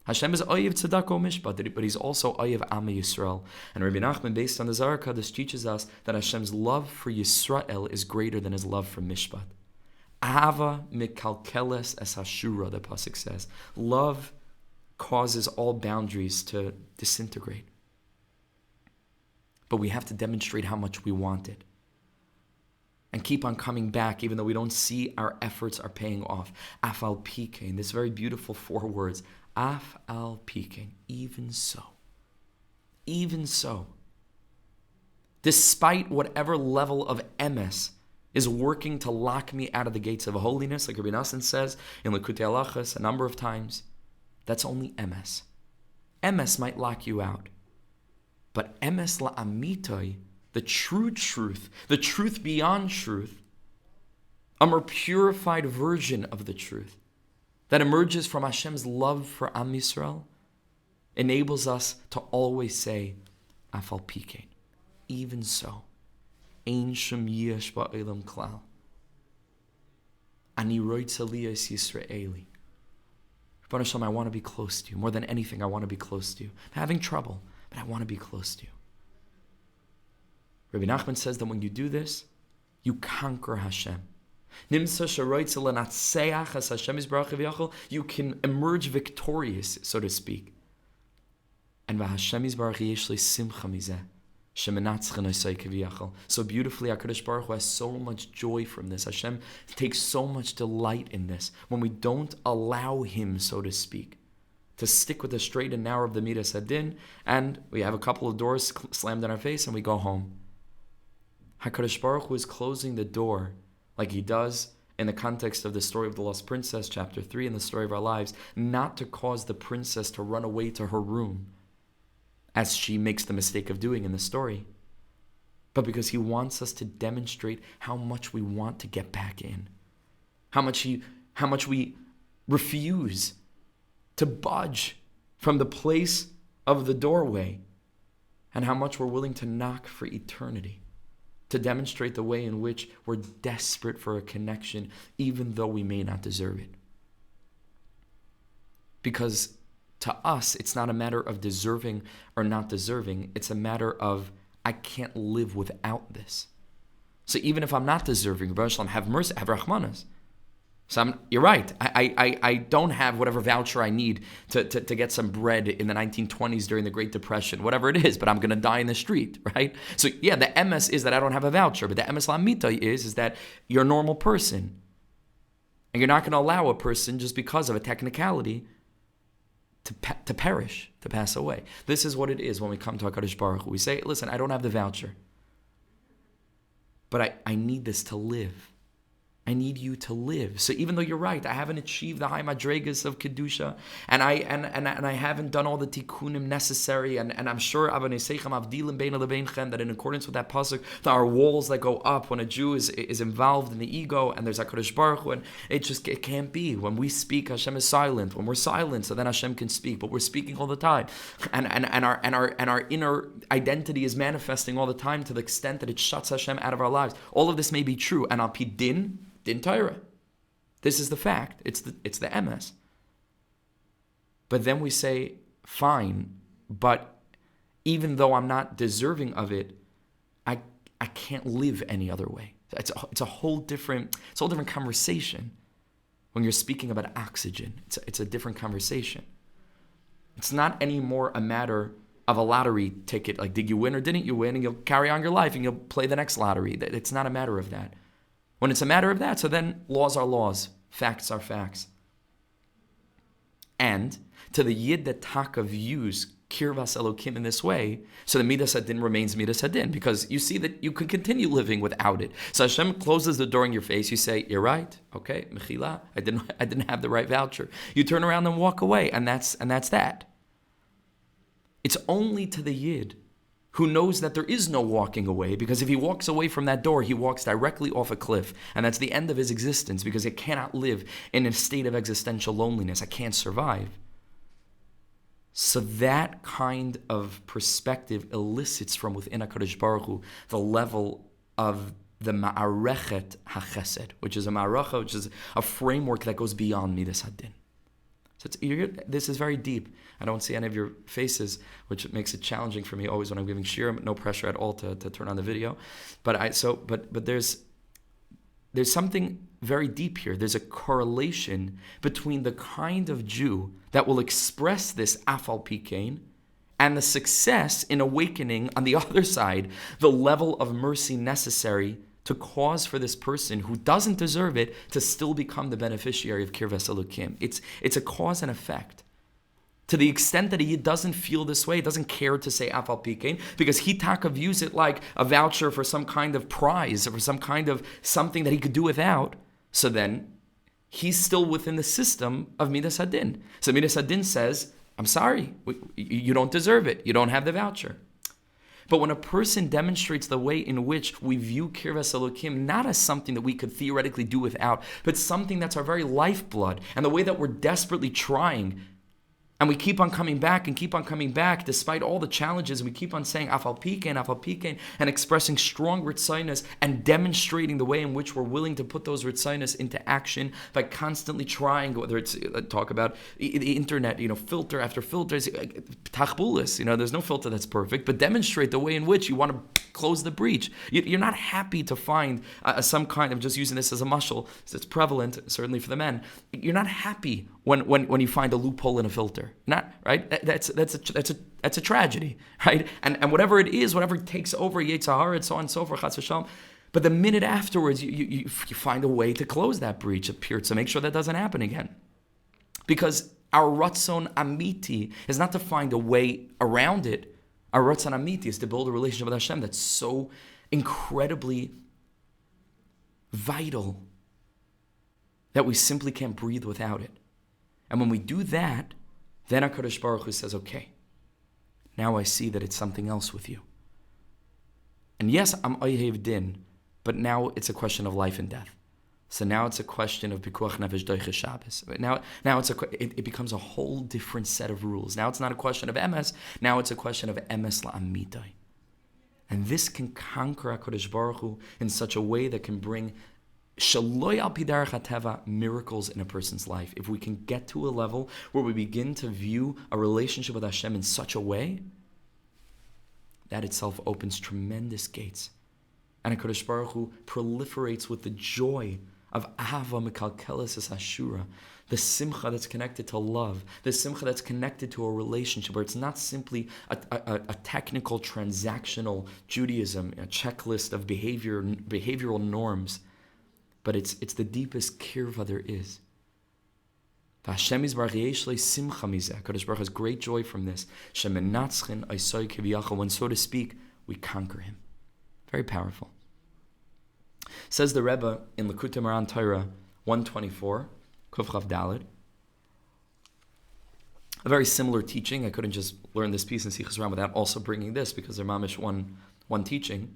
Hashem is oyev tzedakah mishpat, but he's also oyev Am Yisrael. And Rabbi Nachman, based on the Zohar Kadosh, teaches us that Hashem's love for Yisrael is greater than his love for Mishpat. Ahava mikalkeles es hashura, the pasuk says. Love causes all boundaries to disintegrate. But we have to demonstrate how much we want it, and keep on coming back, even though we don't see our efforts are paying off. Afal pi kein, this very beautiful 4 words. Af al pi kein, even so. Even so. Despite whatever level of emes is working to lock me out of the gates of holiness, like Rabbi Nassan says in Likutei Halachos a number of times, that's only emes. Emes might lock you out. But emes la'amitoi, the true truth, the truth beyond truth, a more purified version of the truth, that emerges from Hashem's love for Am Yisrael, enables us to always say, Afal pi kein, even so, ein shum yesh ba'olam klal, ani roitze liyos Yisraeli. Rebbeinu Hashem, I want to be close to you. More than anything, I want to be close to you. I'm having trouble, but I want to be close to you. Rabbi Nachman says that when you do this, you conquer Hashem. You can emerge victorious, so to speak. And so beautifully, HaKadosh Baruch Hu has so much joy from this. Hashem takes so much delight in this. When we don't allow him, so to speak, to stick with the straight and narrow of the Midas Hadin, and we have a couple of doors slammed in our face and we go home. HaKadosh Baruch Hu is closing the door, like he does in the context of the story of the lost princess, chapter 3, and the story of our lives, not to cause the princess to run away to her room, as she makes the mistake of doing in the story, but because he wants us to demonstrate how much we want to get back in, how much we refuse to budge from the place of the doorway, and how much we're willing to knock for eternity, to demonstrate the way in which we're desperate for a connection, even though we may not deserve it. Because to us, it's not a matter of deserving or not deserving. It's a matter of, I can't live without this. So even if I'm not deserving, Baruch Shalom, have mercy, have Rahmanas. So you're right. I don't have whatever voucher I need to get some bread in the 1920s during the Great Depression, whatever it is, but I'm going to die in the street, right? So yeah, the MS is that I don't have a voucher, but the MS Lamita is that you're a normal person. And you're not going to allow a person, just because of a technicality, to perish, to pass away. This is what it is when we come to HaKadosh Baruch Hu. We say, listen, I don't have the voucher, but I need this to live. I need you to live. So even though you're right, I haven't achieved the high madregas of Kedusha, and I haven't done all the tikkunim necessary, and I'm sure that in accordance with that pasuk, there are walls that go up when a Jew is involved in the ego, and there's HaKadosh Baruch Hu, and it can't be. When we speak, Hashem is silent. When we're silent, so then Hashem can speak, but we're speaking all the time. And our inner identity is manifesting all the time to the extent that it shuts Hashem out of our lives. All of this may be true, and al pi din Torah. This is the fact. It's the MS. But then we say, fine, but even though I'm not deserving of it, I can't live any other way. It's a whole different conversation. When you're speaking about oxygen, it's a different conversation. It's not anymore a matter of a lottery ticket, like did you win or didn't you win, and you'll carry on your life and you'll play the next lottery. It's not a matter of that. When it's a matter of that, so then laws are laws, facts are facts. And to the Yid that Taka views Kirvas Elokim in this way, so the Midas Hadin remains Midas Hadin, because you see that you can continue living without it. So Hashem closes the door in your face, you say, you're right, okay, Mechila, I didn't have the right voucher. You turn around and walk away, and that's that. It's only to the Yid who knows that there is no walking away, because if he walks away from that door, he walks directly off a cliff, and that's the end of his existence, because he cannot live in a state of existential loneliness. I can't survive. So that kind of perspective elicits from within HaKadosh Baruch Hu the level of the ma'arechet hachesed, which is a ma'arecha, which is a framework that goes beyond midas hadin. So this is very deep. I don't see any of your faces, which makes it challenging for me always when I'm giving shiur. No pressure at all to turn on the video, but there's something very deep here. There's a correlation between the kind of Jew that will express this afal pi kein and the success in awakening on the other side, the level of mercy necessary to cause for this person who doesn't deserve it to still become the beneficiary of Kirvas Elokim. It's a cause and effect. To the extent that he doesn't feel this way, doesn't care to say afal pi kein, because he taka views it like a voucher for some kind of prize or for some kind of something that he could do without. So then he's still within the system of midas hadin. So midas hadin says, I'm sorry, you don't deserve it. You don't have the voucher. But when a person demonstrates the way in which we view Kirvas Elokim not as something that we could theoretically do without, but something that's our very lifeblood, and the way that we're desperately trying, and we keep on coming back despite all the challenges, and we keep on saying afal pi kein, and expressing strong ritzainas and demonstrating the way in which we're willing to put those ritzainas into action by constantly trying, whether it's talk about the internet, filter after filter, tachbulis, there's no filter that's perfect, but demonstrate the way in which you want to close the breach. You're not happy to find some kind of, just using this as a mashal, it's prevalent certainly for the men. You're not happy when you find a loophole in a filter. Not right. That's a tragedy, right? And whatever it is, whatever takes over, Yetzer Hara, and so on and so forth, Chas v'shalom. But the minute afterwards, you find a way to close that breach, to make sure that doesn't happen again. Because our ratzon amiti is not to find a way around it. Our ratzon amiti is to build a relationship with Hashem that's so incredibly vital that we simply can't breathe without it. And when we do that, then HaKadosh Baruch Hu says, okay, now I see that it's something else with you. And yes, I'm oyev din, but now it's a question of life and death. So now it's a question of pikuach nefesh doiches Shabbos. Now it becomes a whole different set of rules. Now it's not a question of emes, now it's a question of emes la'amitai. And this can conquer HaKadosh Baruch Hu in such a way that can bring Shaloi al pi derech hateva, miracles in a person's life. If we can get to a level where we begin to view a relationship with Hashem in such a way, that itself opens tremendous gates And HaKadosh Baruch Hu proliferates with the joy of Ahava Mekalkelis Es Ashura, the simcha that's connected to love, the simcha that's connected to a relationship, where it's not simply a technical, transactional Judaism, a checklist of behavioral norms, but it's the deepest kirva there is. Hashem is simcha mizeh. Kadosh Baruch has great joy from this. When, so to speak, we conquer him. Very powerful. Says the Rebbe in the Kuttimaran Torah 124, Kuf Chav Daled. A very similar teaching. I couldn't just learn this piece in Sichos HaRan without also bringing this, because they're mamish one teaching.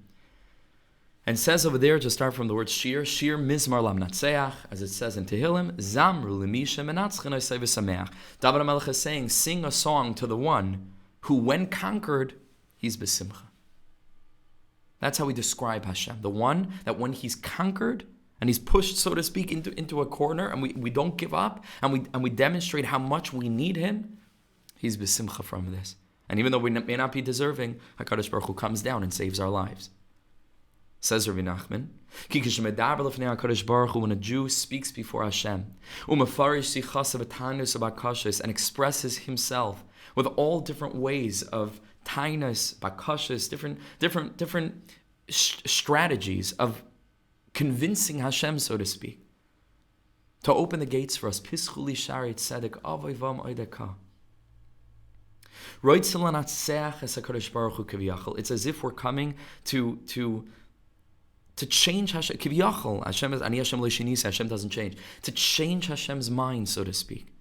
And says over there, to start from the word shiur, shiur mizmar lam natseach, as it says in Tehillim, zamru l'misha menatzchen oisei v'sameach. David HaMelech is saying, sing a song to the one who, when conquered, he's besimcha. That's how we describe Hashem. The one that when he's conquered, and he's pushed, so to speak, into a corner, and we don't give up, and we demonstrate how much we need him, he's besimcha from this. And even though we may not be deserving, HaKadosh Baruch Hu comes down and saves our lives. Says Rabbi Nachman, when a Jew speaks before Hashem and expresses himself with all different ways of tainus, bakashis, different strategies of convincing Hashem, so to speak, to open the gates for us. Pischuli sharit Sadiq avayvam oideka. It's as if we're coming to change Hashem. Kiviyachol, Hashem is ani Hashem leishinis. Hashem doesn't change. To change Hashem's mind, so to speak.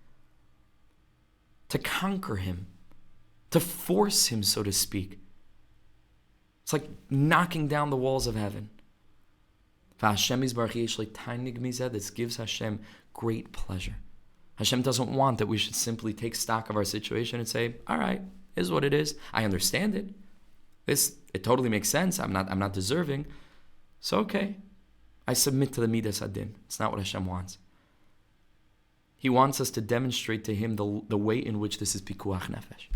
To conquer him. To force him, so to speak. It's like knocking down the walls of heaven. This gives Hashem great pleasure. Hashem doesn't want that we should simply take stock of our situation and say, all right, is what it is. I understand it. It totally makes sense. I'm not deserving. So okay, I submit to the midas adin. It's not what Hashem wants. He wants us to demonstrate to him the way in which this is pikuach nefesh.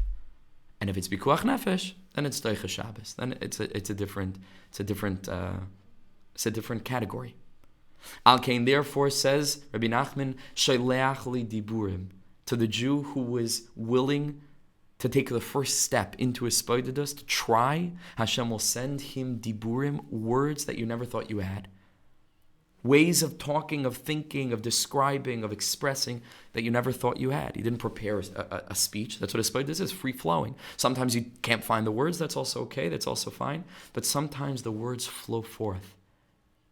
And if it's pikuach nefesh, then it's doicha Shabbos. Then it's a different category. Al kein, therefore, says Rabbi Nachman, shaleach li diburim, to the Jew who was willing to take the first step into his spoidedus, to try, Hashem will send him diburim, words that you never thought you had. Ways of talking, of thinking, of describing, of expressing that you never thought you had. You didn't prepare a speech. That's what a spoidedus is, free-flowing. Sometimes you can't find the words. That's also okay. That's also fine. But sometimes the words flow forth.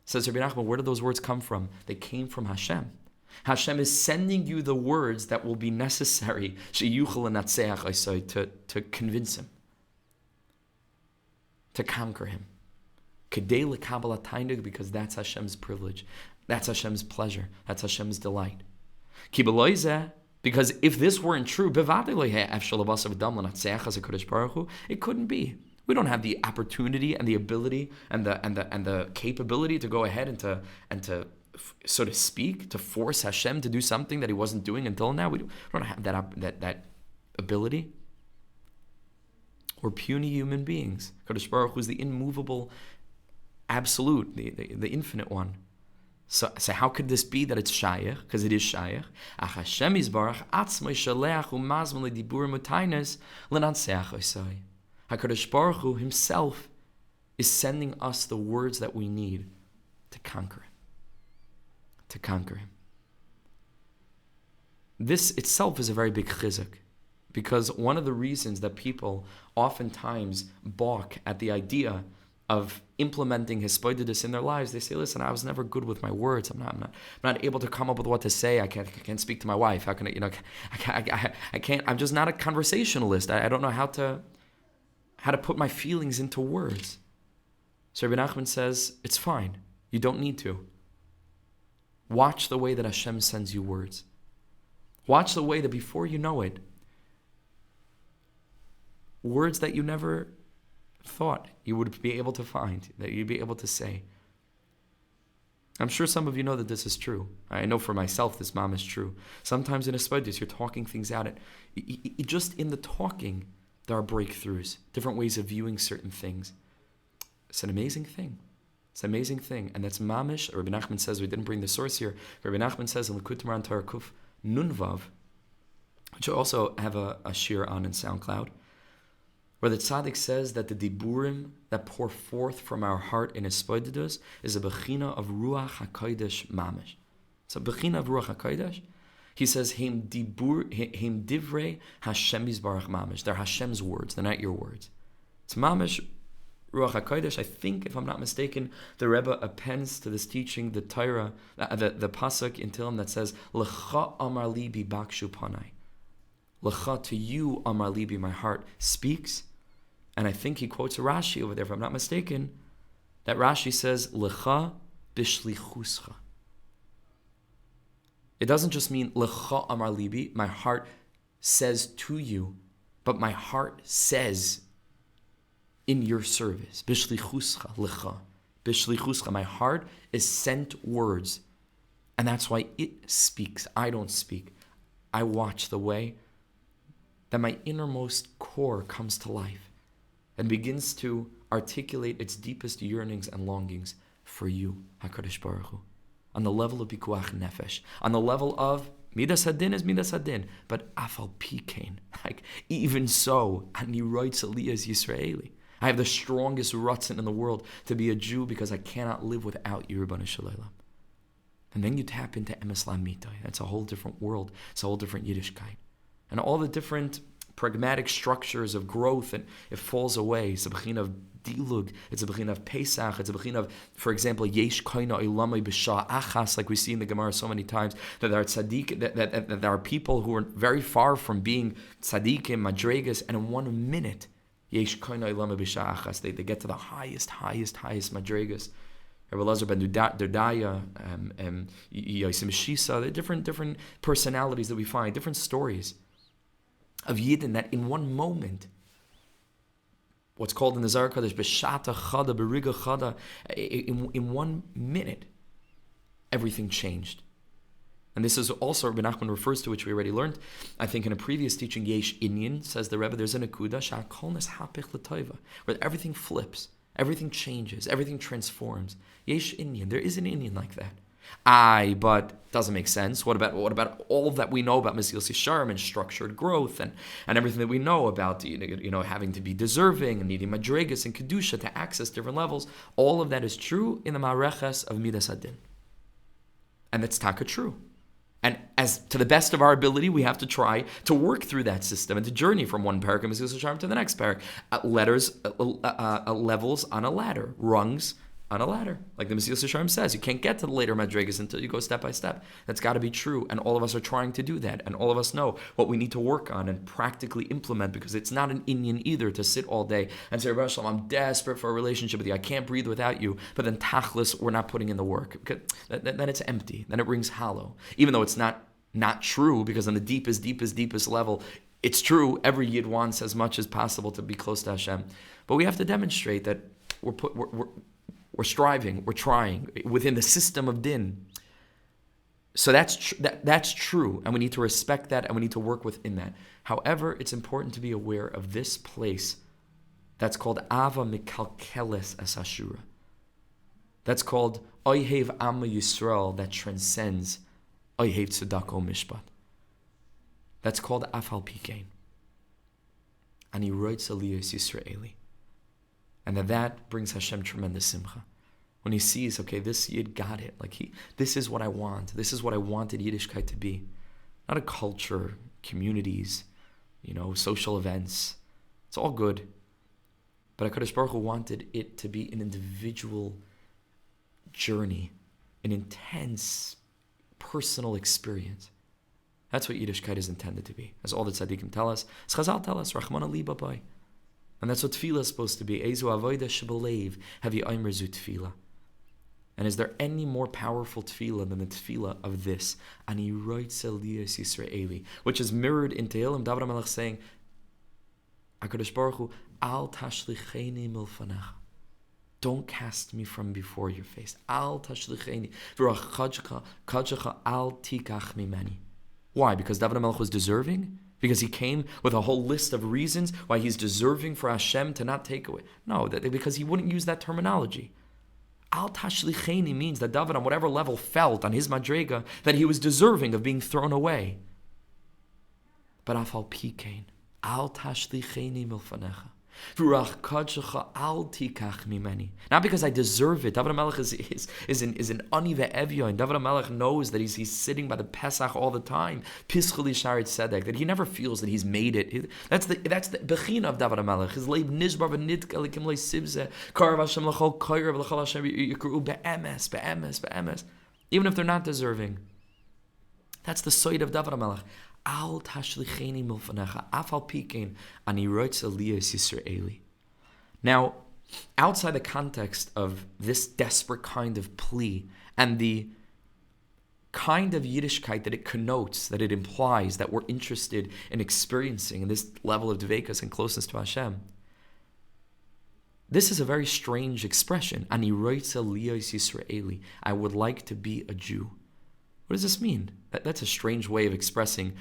Says Rabbi Nachman, where did those words come from? They came from Hashem. Hashem is sending you the words that will be necessary to convince him, to conquer him. Because that's Hashem's privilege. That's Hashem's pleasure. That's Hashem's delight. Because if this weren't true, it couldn't be. We don't have the opportunity and the ability and the capability to go ahead and to so to speak, to force Hashem to do something that he wasn't doing until now. We don't have that ability. We're puny human beings. Kadosh Baruch Hu is the immovable absolute, the infinite one. So how could this be that it's shaykh? Because it is shaykh. Ach Hashem yisbarach atzmai shaleach umazman lediburim utainas lenatseach osai. HaKadosh Baruch Hu himself is sending us the words that we need to conquer him. To conquer him. This itself is a very big chizuk, because one of the reasons that people oftentimes balk at the idea of implementing hispoidedus in their lives, they say, listen, I was never good with my words. I'm not able to come up with what to say. I can't speak to my wife. How can I can't, I'm just not a conversationalist. I don't know how to put my feelings into words. So Rabbi Nachman says, it's fine. You don't need to. Watch the way that Hashem sends you words. Watch the way that before you know it, words that you never thought you would be able to find, that you'd be able to say. I'm sure some of you know that this is true. I know for myself this mom is true. Sometimes in a spoidus, you're talking things out. Just in the talking, there are breakthroughs, different ways of viewing certain things. It's an amazing thing. It's an amazing thing. And that's mamish. Rabbi Nachman says, we didn't bring the source here. Rabbi Nachman says in the Kuttimaran Torah Kuf Nunvav, which I also have a shiur on in SoundCloud, where the Sadiq says that the diburim that pour forth from our heart in his spoidedus is a bechina of Ruach HaKodesh mamish. It's a bechina of Ruach HaKodesh. He says, Heim divrei Hashem yisbarach mamish. They're Hashem's words. They're not your words. It's mamish Ruach HaKodesh. I think, if I'm not mistaken, the Rebbe appends to this teaching the Torah, the pasuk in Tehillim that says, Lecha amar libi bakshu panai. Lecha, to you, amar libi, my heart speaks. And I think he quotes a Rashi over there, if I'm not mistaken. That Rashi says, Lecha bishlichuscha. It doesn't just mean Lecha amar libi, my heart says to you, but my heart says in your service. Bishlichuscha, Lecha. Bishlichuscha, my heart is sent words. And that's why it speaks. I don't speak. I watch the way that my innermost core comes to life and begins to articulate its deepest yearnings and longings for you, HaKadosh Baruch Hu. On the level of Pikuach Nefesh. On the level of Midas Hadin is Midas Hadin, but Afal Kein. Like, even so, Ani Roitz Eliyas Yisraeli. I have the strongest rutzin in the world to be a Jew because I cannot live without you, Ribbon Shalom. And then you tap into Emes Lamitai. That's a whole different world. It's a whole different Yiddishkeit. And all the different pragmatic structures of growth, and it falls away. It's a b'chin of dilug, it's a b'chin of Pesach, it's a b'chin of, for example, yesh kein olamai b'shah achas, like we see in the Gemara so many times, that there are tzaddik, that there are people who are very far from being tzaddikim, madregas, and in 1 minute, yesh kein olamai b'shah achas, they get to the highest madregas. Rabbi Elazar ben Durdaya, Yosim Shisa, the different personalities that we find, different stories of Yidden that in one moment, what's called in the Zohar Kodesh, b'shata chada, b'riga chada, in 1 minute, everything changed. And this is also, Rabbi Nachman refers to, which we already learned, I think in a previous teaching, Yesh Inyan, says the Rebbe, there's an akuda, sha'akol neshapich l'toiva, where everything flips, everything changes, everything transforms. Yesh Inyan, there is an Inyan like that. But doesn't make sense. What about all that we know about Mesilas Yesharim and structured growth and everything that we know about having to be deserving and needing madregas and kedusha to access different levels? All of that is true in the Ma'areches of Midas Hadin, and that's taka true. And as to the best of our ability, we have to try to work through that system and to journey from one parak of Mesilas Yesharim to the next parak, levels on a ladder, rungs on a ladder. Like the Mesilas Yesharim says, you can't get to the later madregas until you go step by step. That's got to be true, and all of us are trying to do that, and all of us know what we need to work on and practically implement, because it's not an Inyan either to sit all day and say, Rabbi Shalom, I'm desperate for a relationship with you, I can't breathe without you, but then tachlis, we're not putting in the work. Then it's empty, then it rings hollow. Even though it's not true, because on the deepest level, it's true, every Yid wants as much as possible to be close to Hashem. But we have to demonstrate that we're striving, we're trying within the system of din. So that's true, and we need to respect that, and we need to work within that. However, it's important to be aware of this place that's called Ava Mikalkeles Es Ashura. That's called Oyhev Amma Yisrael, that transcends Oyhev Tzedako Mishpat. That's called Afal Kein. Ani Roitz Eliyas Yisraeli. And that brings Hashem tremendous simcha. When he sees, okay, this Yid got it. This is what I want. This is what I wanted Yiddishkeit to be. Not a culture, communities, social events. It's all good. But HaKadosh Baruch Hu wanted it to be an individual journey, an intense, personal experience. That's what Yiddishkeit is intended to be. As all the tzaddikim tell us. As Chazal tell us, Rachmana liba bai. And that's what tefillah is supposed to be. Ezu avoida shebelev havi omer zu tefillah. And is there any more powerful tefillah than the tefillah of this? Ani roitz eliyas Yisraeli, which is mirrored in Tehillim, David HaMelech saying, HaKadosh Baruch Hu, al tashlicheni milfanecha. Don't cast me from before your face. Al tashlicheni v'rachadjecha al tikach mimeni. Why? Because David HaMelech was deserving? Because he came with a whole list of reasons why he's deserving for Hashem to not take away? No, because he wouldn't use that terminology. Al tashlicheni means that David, on whatever level, felt on his madrega that he was deserving of being thrown away. But afal pi kein, al tashlicheni milfanecha. Not because I deserve it. David HaMelech is an ani ve'evyon. David HaMelech knows that he's sitting by the Pesach all the time. Pischuli sharit Sadiq, that he never feels that he's made it. That's the bechina of David HaMelech. His leib nizbar v'nidka likim lei sibze karav Hashem l'chol koyer v'l'chol Hashem yikru be'emes. Even if they're not deserving. That's the soid of David HaMelech. Al tashlicheni milfanecha afal pikein ani roitz aliyas Yisraeli. Now, outside the context of this desperate kind of plea and the kind of Yiddishkeit that it connotes, that it implies, that we're interested in experiencing in this level of dveikus and closeness to Hashem, this is a very strange expression. Ani roitz aliyas Yisraeli. I would like to be a Jew. What does this mean? That's a strange way of expressing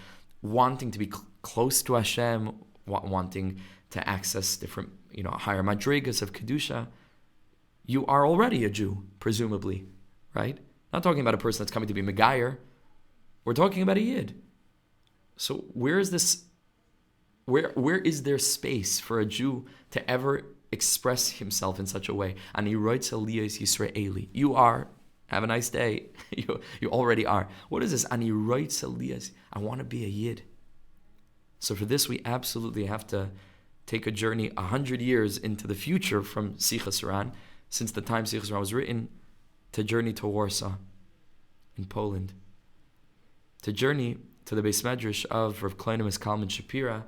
wanting to be close to Hashem, wanting to access different, higher madrigas of Kedusha. You are already a Jew, presumably, right? Not talking about a person that's coming to be Megayer. We're talking about a Yid. So where is this? Where is there space for a Jew to ever express himself in such a way? Ani roitz aliyas Yisraeli. You are. Have a nice day. You already are. What is this? Ani roitz aliyas. I want to be a Yid. So for this, we absolutely have to take a journey 100 years into the future from Sichos HaRan, since the time Sichos HaRan was written, to journey to Warsaw in Poland. To journey to the Beis Medrash of Rav Kleinus Kalman Shapira,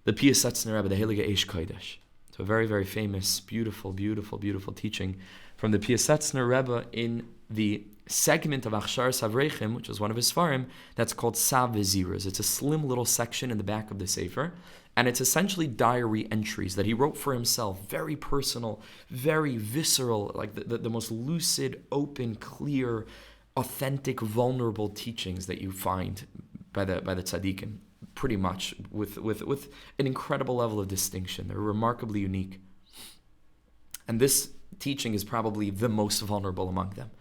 the Piacezner Rebbe, the Heilige Eish Kodesh. So a very, very famous, beautiful, beautiful, beautiful teaching from the Piacezner Rebbe in the segment of Achsharas Havreichim, which is one of his Sfarim, that's called Sav V'Ziras. It's a slim little section in the back of the Sefer, and it's essentially diary entries that he wrote for himself, very personal, very visceral, like the most lucid, open, clear, authentic, vulnerable teachings that you find by the Tzaddikim, pretty much, with an incredible level of distinction. They're remarkably unique. And this teaching is probably the most vulnerable among them.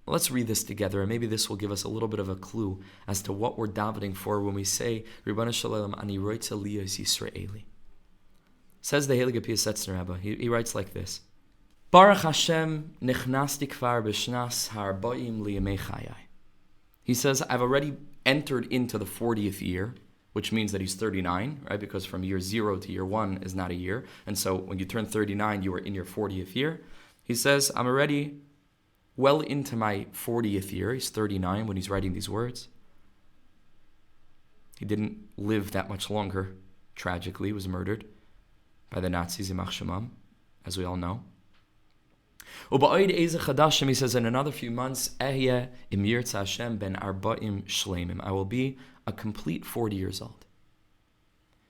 Let's read this together, and maybe this will give us a little bit of a clue as to what we're davening for when we say, Ribbana Shalom ani roitz aliyas Yisraeli. Says the Heilige Piacezner Rebbe, he writes like this: Baruch Hashem nechnasti kvar b'shnas ha'arba'im liyamei chayai. He says, I've already entered into the 40th year, which means that he's 39, right? Because from year 0 to year 1 is not a year. And so when you turn 39, you are in your 40th year. He says, I'm already well into my 40th year. He's 39 when he's writing these words. He didn't live that much longer. Tragically, he was murdered by the Nazis in Machshamam, as we all know. He says, in another few months, I will be a complete 40 years old.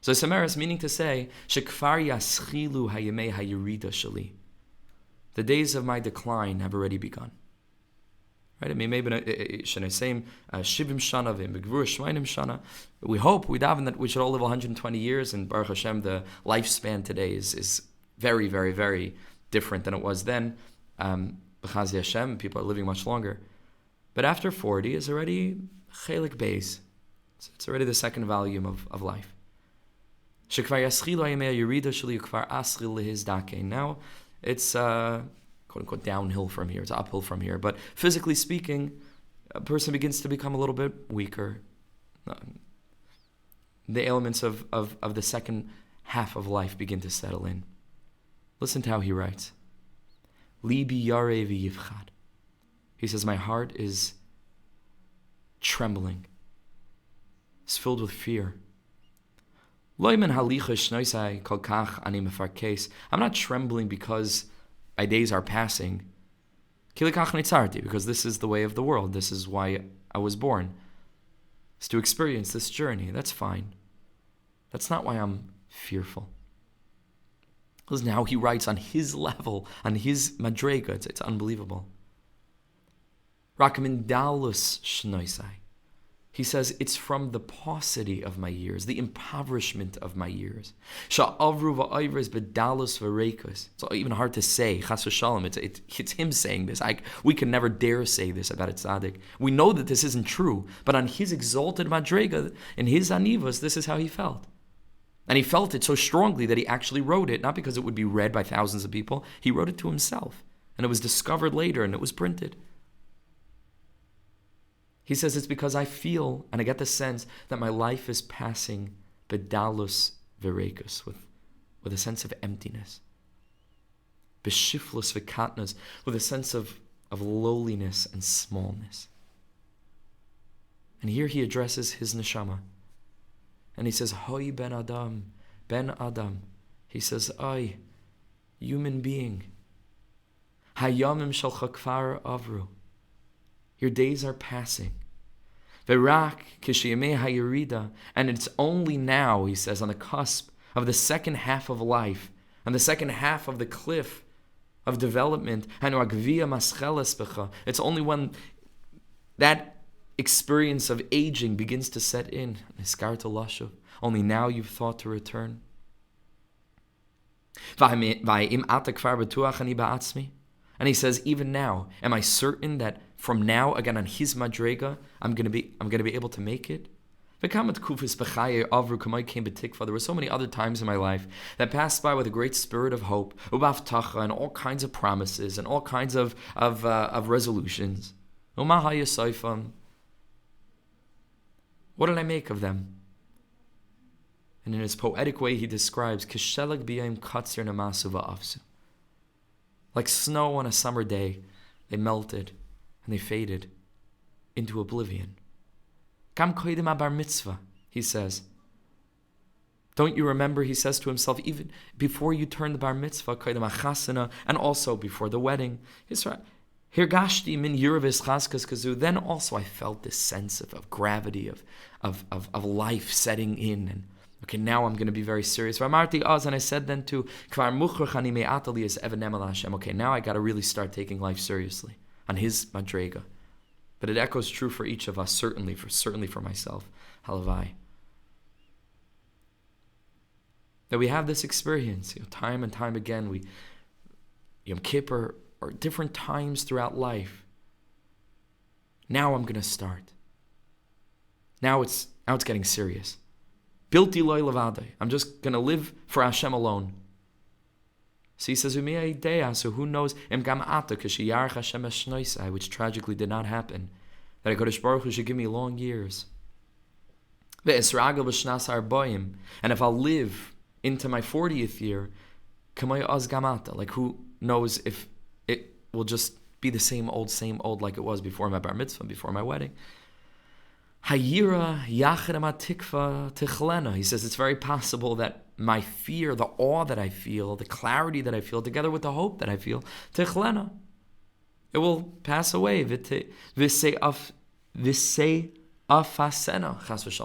So Samaris, meaning to say, the days of my decline have already begun. Right? I mean, maybe shivim shana v'megvur shmeinim shana. We hope, we daven that we should all live 120 years, and Baruch Hashem, the lifespan today is very, very, very different than it was then. B'chazi Hashem, people are living much longer. But after 40 is already chelik beis. It's already the second volume of life. Now it's quote unquote downhill from here. It's uphill from here. But physically speaking, a person begins to become a little bit weaker. The elements of the second half of life begin to settle in. Listen to how he writes. Libi yare v'yivchad. He says, my heart is trembling. It's filled with fear. I'm not trembling because my days are passing. Because this is the way of the world. This is why I was born. It's to experience this journey. That's fine. That's not why I'm fearful. Listen how he writes on his level, on his madrega. It's unbelievable. Rakmin dalus shnoisai. He says, it's from the paucity of my years, the impoverishment of my years. It's even hard to say, chas v'shalom. It's him saying this. We can never dare say this about a tzaddik. We know that this isn't true, but on his exalted madrega, in his anivos, this is how he felt. And he felt it so strongly that he actually wrote it, not because it would be read by thousands of people. He wrote it to himself. And it was discovered later and it was printed. He says it's because I feel and I get the sense that my life is passing bedalus verekus, with a sense of emptiness. Beshiflus vekatnas, with a sense of lowliness and smallness. And here he addresses his neshama. And he says, Hoi ben Adam, ben Adam. He says, I, human being. Hayamim shel chakfar avru. Your days are passing. Verak kishiyamei hayirida. And it's only now, he says, on the cusp of the second half of life, and the second half of the cliff of development. It's only when that experience of aging begins to set in. Only now you've thought to return. And he says, even now, am I certain that from now, again on his madrega, I'm gonna be able to make it? There were so many other times in my life that passed by with a great spirit of hope, and all kinds of promises and all kinds of resolutions. What did I make of them? And in his poetic way, he describes like snow on a summer day, they melted and they faded into oblivion. Kam koidim bar mitzvah, he says. Don't you remember, he says to himself, even before you turn the bar mitzvah, koidim achasana, and also before the wedding. Hirgashti min yuravis chaskas kazu. Then also I felt this sense of gravity, of life setting in. And okay, now I'm going to be very serious. And I said then to, okay, now I got to really start taking life seriously on his madrega. But it echoes true for each of us, certainly for myself. Halavai. That we have this experience, time and time again. We, Yom Kippur, or different times throughout life. Now I'm going to start. Now it's getting serious. Bilti loy levadai. I'm just going to live for Hashem alone. So he says, so who knows, which tragically did not happen, that HaKadosh Baruch Hu should give me long years. And if I'll live into my 40th year, like who knows if it will just be the same old like it was before my bar mitzvah, before my wedding. He says it's very possible that my fear, the awe that I feel, the clarity that I feel, together with the hope that I feel, it will pass away. And it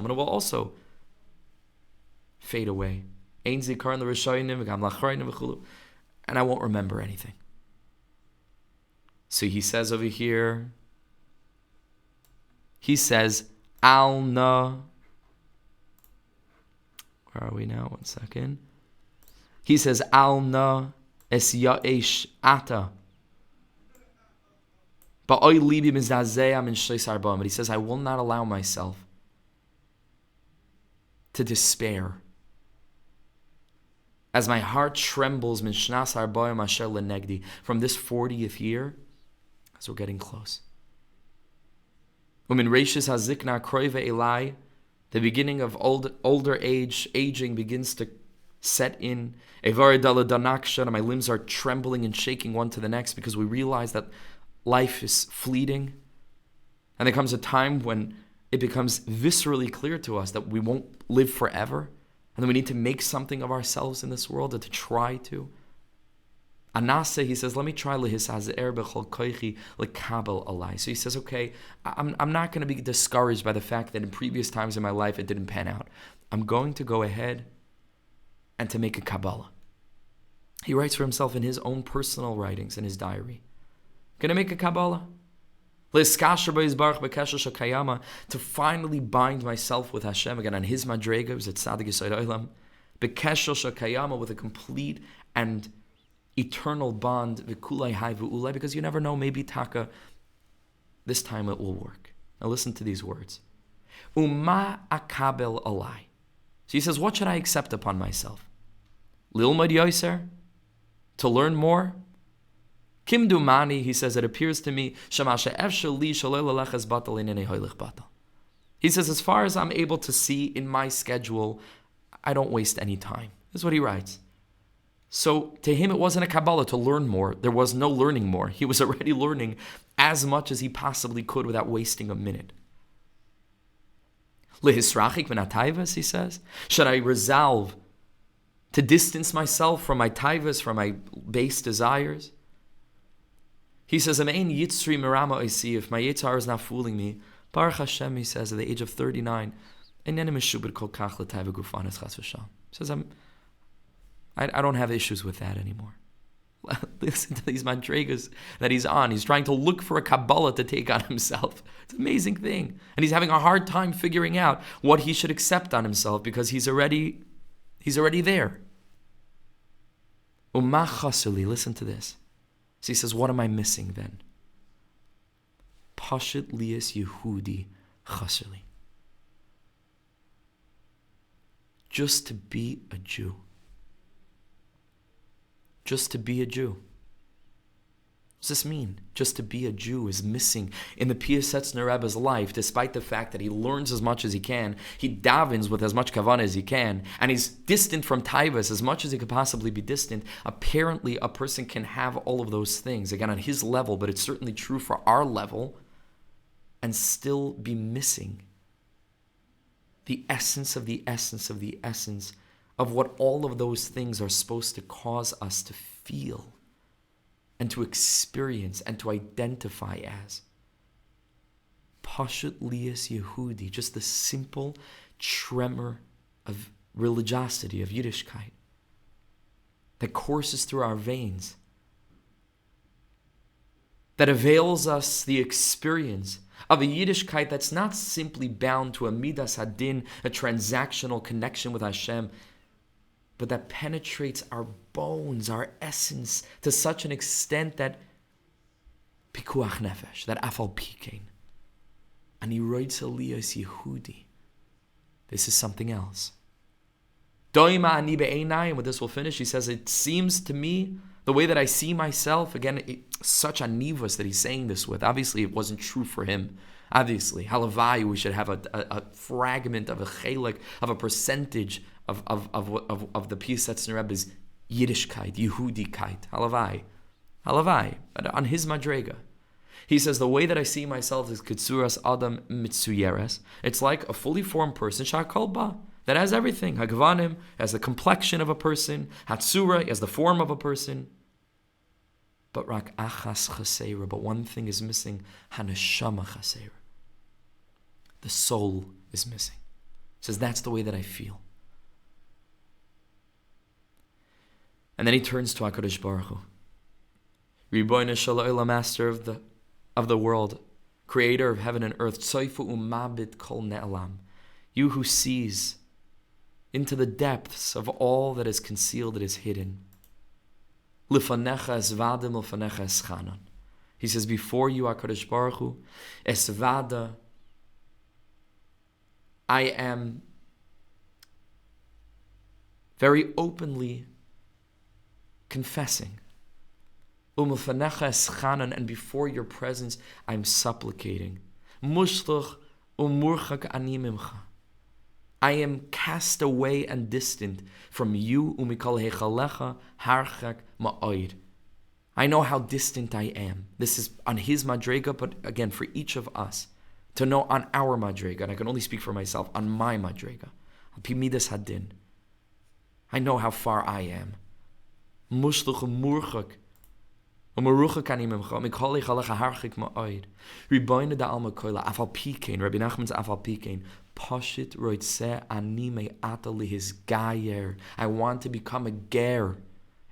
will also fade away. And I won't remember anything. So he says over here, he says, Alna. Where are we now? 1 second. He says, Alna es ya'esh ata. But he says, I will not allow myself to despair. As my heart trembles from this 40th year, as we're getting close. The beginning of older age, aging begins to set in. And my limbs are trembling and shaking one to the next because we realize that life is fleeting. And there comes a time when it becomes viscerally clear to us that we won't live forever. And that we need to make something of ourselves in this world, or to try to. Anase, he says, let me try lehisazer b'chol koichi lekabel alai. So he says, okay, I'm not going to be discouraged by the fact that in previous times in my life it didn't pan out. I'm going to go ahead and to make a Kabbalah. He writes for himself in his own personal writings, in his diary. Going to make a Kabbalah. To finally bind myself with Hashem again on His madrega, who's at Sadiq with a complete and eternal bond, because you never know, maybe taka, this time it will work. Now listen to these words. Uma akabel alai. So he says, what should I accept upon myself? Lilmad yoser, to learn more. Kim dumani, he says, it appears to me, he says, as far as I'm able to see in my schedule, I don't waste any time. This is what he writes. So to him, it wasn't a Kabbalah to learn more. There was no learning more. He was already learning as much as he possibly could without wasting a minute. Lehisrachik minatayvas, he says, should I resolve to distance myself from my taivas, from my base desires? He says, if my yitzhar is not fooling me, Baruch Hashem, he says, at the age of 39, he says, I don't have issues with that anymore. Listen to these madregas that he's on. He's trying to look for a Kabbalah to take on himself. It's an amazing thing. And he's having a hard time figuring out what he should accept on himself because he's already there. Listen to this. So he says, what am I missing then? Pashut lias Yehudi chasuli. Just to be a Jew. Just to be a Jew. What does this mean? Just to be a Jew is missing in the Piacezner Rebbe's life, despite the fact that he learns as much as he can, he davens with as much kavanah as he can, and he's distant from taivas as much as he could possibly be distant. Apparently, a person can have all of those things, again, on his level, but it's certainly true for our level, and still be missing the essence of the essence of the essence of what all of those things are supposed to cause us to feel and to experience and to identify as. Pashut lias Yehudi, just the simple tremor of religiosity, of Yiddishkeit, that courses through our veins, that avails us the experience of a Yiddishkeit that's not simply bound to a midas hadin, a transactional connection with Hashem, but that penetrates our bones, our essence, to such an extent that pikuach nefesh, that afal kein, ani roitz aliyas Yehudi. This is something else. Doima ani be'einayim, with this we'll finish. He says, it seems to me, the way that I see myself, again, such a nivus that he's saying this with. Obviously, it wasn't true for him. Obviously, halavai, we should have a fragment of a chelik, of a percentage of the Piacezner Rebbe's Yiddishkeit, Yehudikait, halavai, on his madrega. He says, the way that I see myself is Kitsuras Adam Mitsuyeres. It's like a fully formed person, Shakolba, that has everything. Hagvanim has the complexion of a person, Hatsura has the form of a person. But rak achas chaseira, but one thing is missing, haneshama chaseira. The soul is missing. He says, that's the way that I feel. And then he turns to HaKadosh Baruch Hu. Ribono shel olam, master of the world, creator of heaven and earth, tzayfu umabit kol ne'alam. You who sees into the depths of all that is concealed, that is hidden. Lifanecha esvadim, lifanecha eschanan. He says, before you, HaKadosh Baruch Hu, esvada, I am very openly confessing. U'milfanecha eschanan, and before your presence, I'm supplicating. Mushlach u'murchak ani mimcha. I am cast away and distant from you. U'mikol heichalecha harchak ma'oid. I know how distant I am. This is on his madrega, but again, for each of us, to know on our madrega, and I can only speak for myself, on my madrega, pimidas hadin. I know how far I am. Mushlach u'murchak. Rabbi Nachman's afal kein. Pashit roitze ani me'ata lihis gayer. I want to become a ger.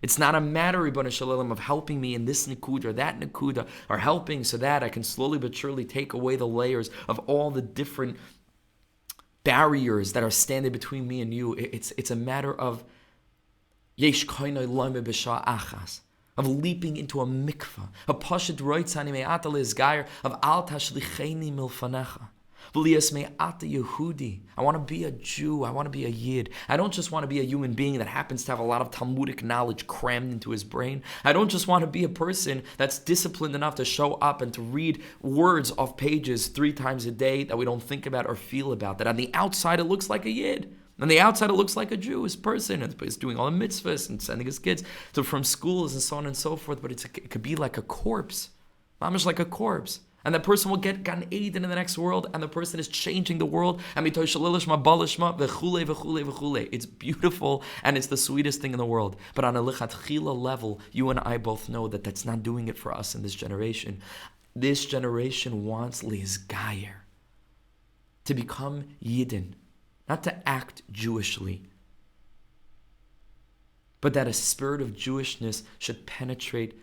It's not a matter, Ribbon Shalom, of helping me in this Nakuda or that Nakuda, or helping so that I can slowly but surely take away the layers of all the different barriers that are standing between me and you. It's a matter of Yesh Koinoi Loime B'Shah Achas, of leaping into a mikvah, of Pashit Roitzani Me'ata Lizgayer, of Al Tashlicheni Milfanecha. Yehudi. I want to be a Jew. I want to be a Yid. I don't just want to be a human being that happens to have a lot of Talmudic knowledge crammed into his brain. I don't just want to be a person that's disciplined enough to show up and to read words off pages 3 times a day that we don't think about or feel about. That on the outside it looks like a Yid. On the outside it looks like a Jewish person. It's doing all the mitzvahs and sending his kids from schools and so on and so forth. But it could be like a corpse. Mamish like a corpse. And that person will get Gan Eden in the next world, and the person is changing the world. It's beautiful, and it's the sweetest thing in the world. But on a lichatchila level, you and I both know that that's not doing it for us in this generation. This generation wants lizgayer, to become Yidden, not to act Jewishly, but that a spirit of Jewishness should penetrate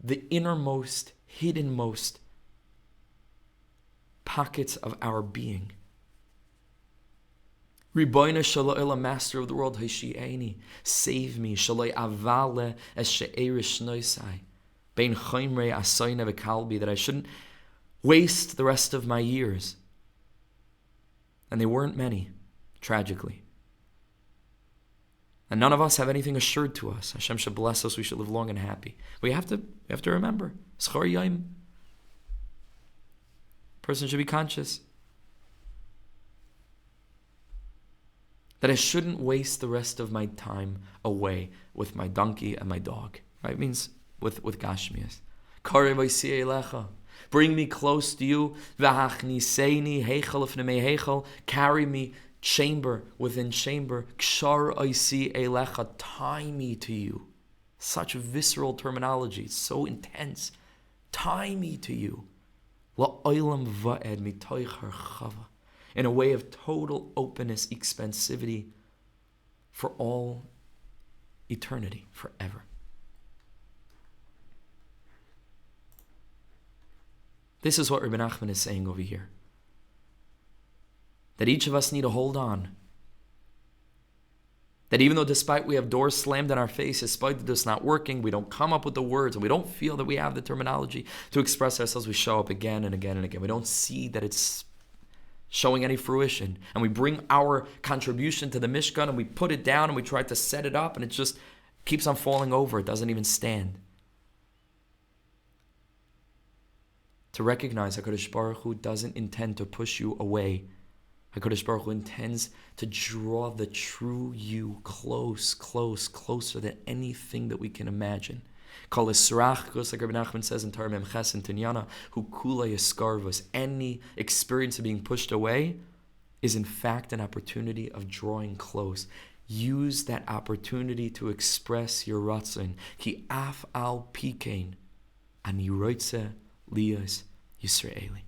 the innermost, hiddenmost pockets of our being. Ribono shel olam, Master of the world, Hashi'eni, save me. Shaloi avale es she'erish noisai, bein choimrei asoyne v'kalbi, that I shouldn't waste the rest of my years. And they weren't many, tragically. And none of us have anything assured to us. Hashem should bless us. We should live long and happy. We have to remember. Schor yom. Person should be conscious that I shouldn't waste the rest of my time away with my donkey and my dog. Right? It means with Gashmias. Bring me close to you. Carry me chamber within chamber. Tie me to you. Such visceral terminology. It's so intense. Tie me to you. In a way of total openness, expansivity for all eternity, forever. This is what Rebbe Nachman is saying over here. That each of us need to hold on. That even though despite we have doors slammed in our face, despite this not working, we don't come up with the words, and we don't feel that we have the terminology to express ourselves, we show up again and again and again. We don't see that it's showing any fruition. And we bring our contribution to the Mishkan and we put it down and we try to set it up, and it just keeps on falling over. It doesn't even stand. To recognize HaKadosh Baruch Hu doesn't intend to push you away. HaKadosh Baruch Hu intends to draw the true you closer than anything that we can imagine. Kol Yisrach, just like Rabbi Nachman says in Torah Memches and Tinyana, Hu Kula Yiskarvus. Any experience of being pushed away is in fact an opportunity of drawing close. Use that opportunity to express your ratzon. Ki af al pi kein, ani roitze liyos Yisraeli.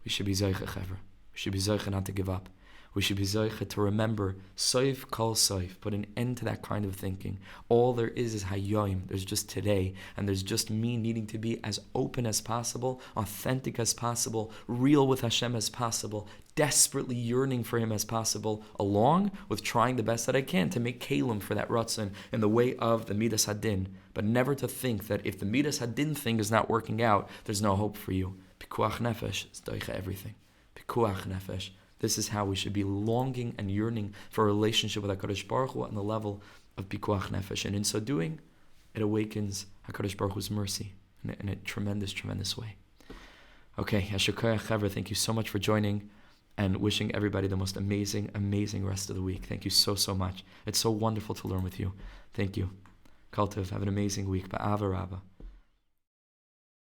We should be zeicha chevra. We should be zeicha not to give up. We should be zeicha to remember soif kol soif, put an end to that kind of thinking. All there is hayoim. There's just today, and there's just me needing to be as open as possible, authentic as possible, real with Hashem as possible, desperately yearning for Him as possible, along with trying the best that I can to make kelim for that ratzon in the way of the midas hadin, but never to think that if the midas hadin thing is not working out, there's no hope for you. Pikuach nefesh is doicha everything. Pikuach nefesh. This is how we should be longing and yearning for a relationship with HaKadosh Baruch Hu on the level of Pikuach Nefesh. And in so doing, it awakens HaKadosh Baruch Hu's mercy in a tremendous, tremendous way. Okay, Yasher Koyach Chaver, thank you so much for joining and wishing everybody the most amazing, amazing rest of the week. Thank you so, so much. It's so wonderful to learn with you. Thank you. Kol Tov, have an amazing week. Ba'ava Rabbah.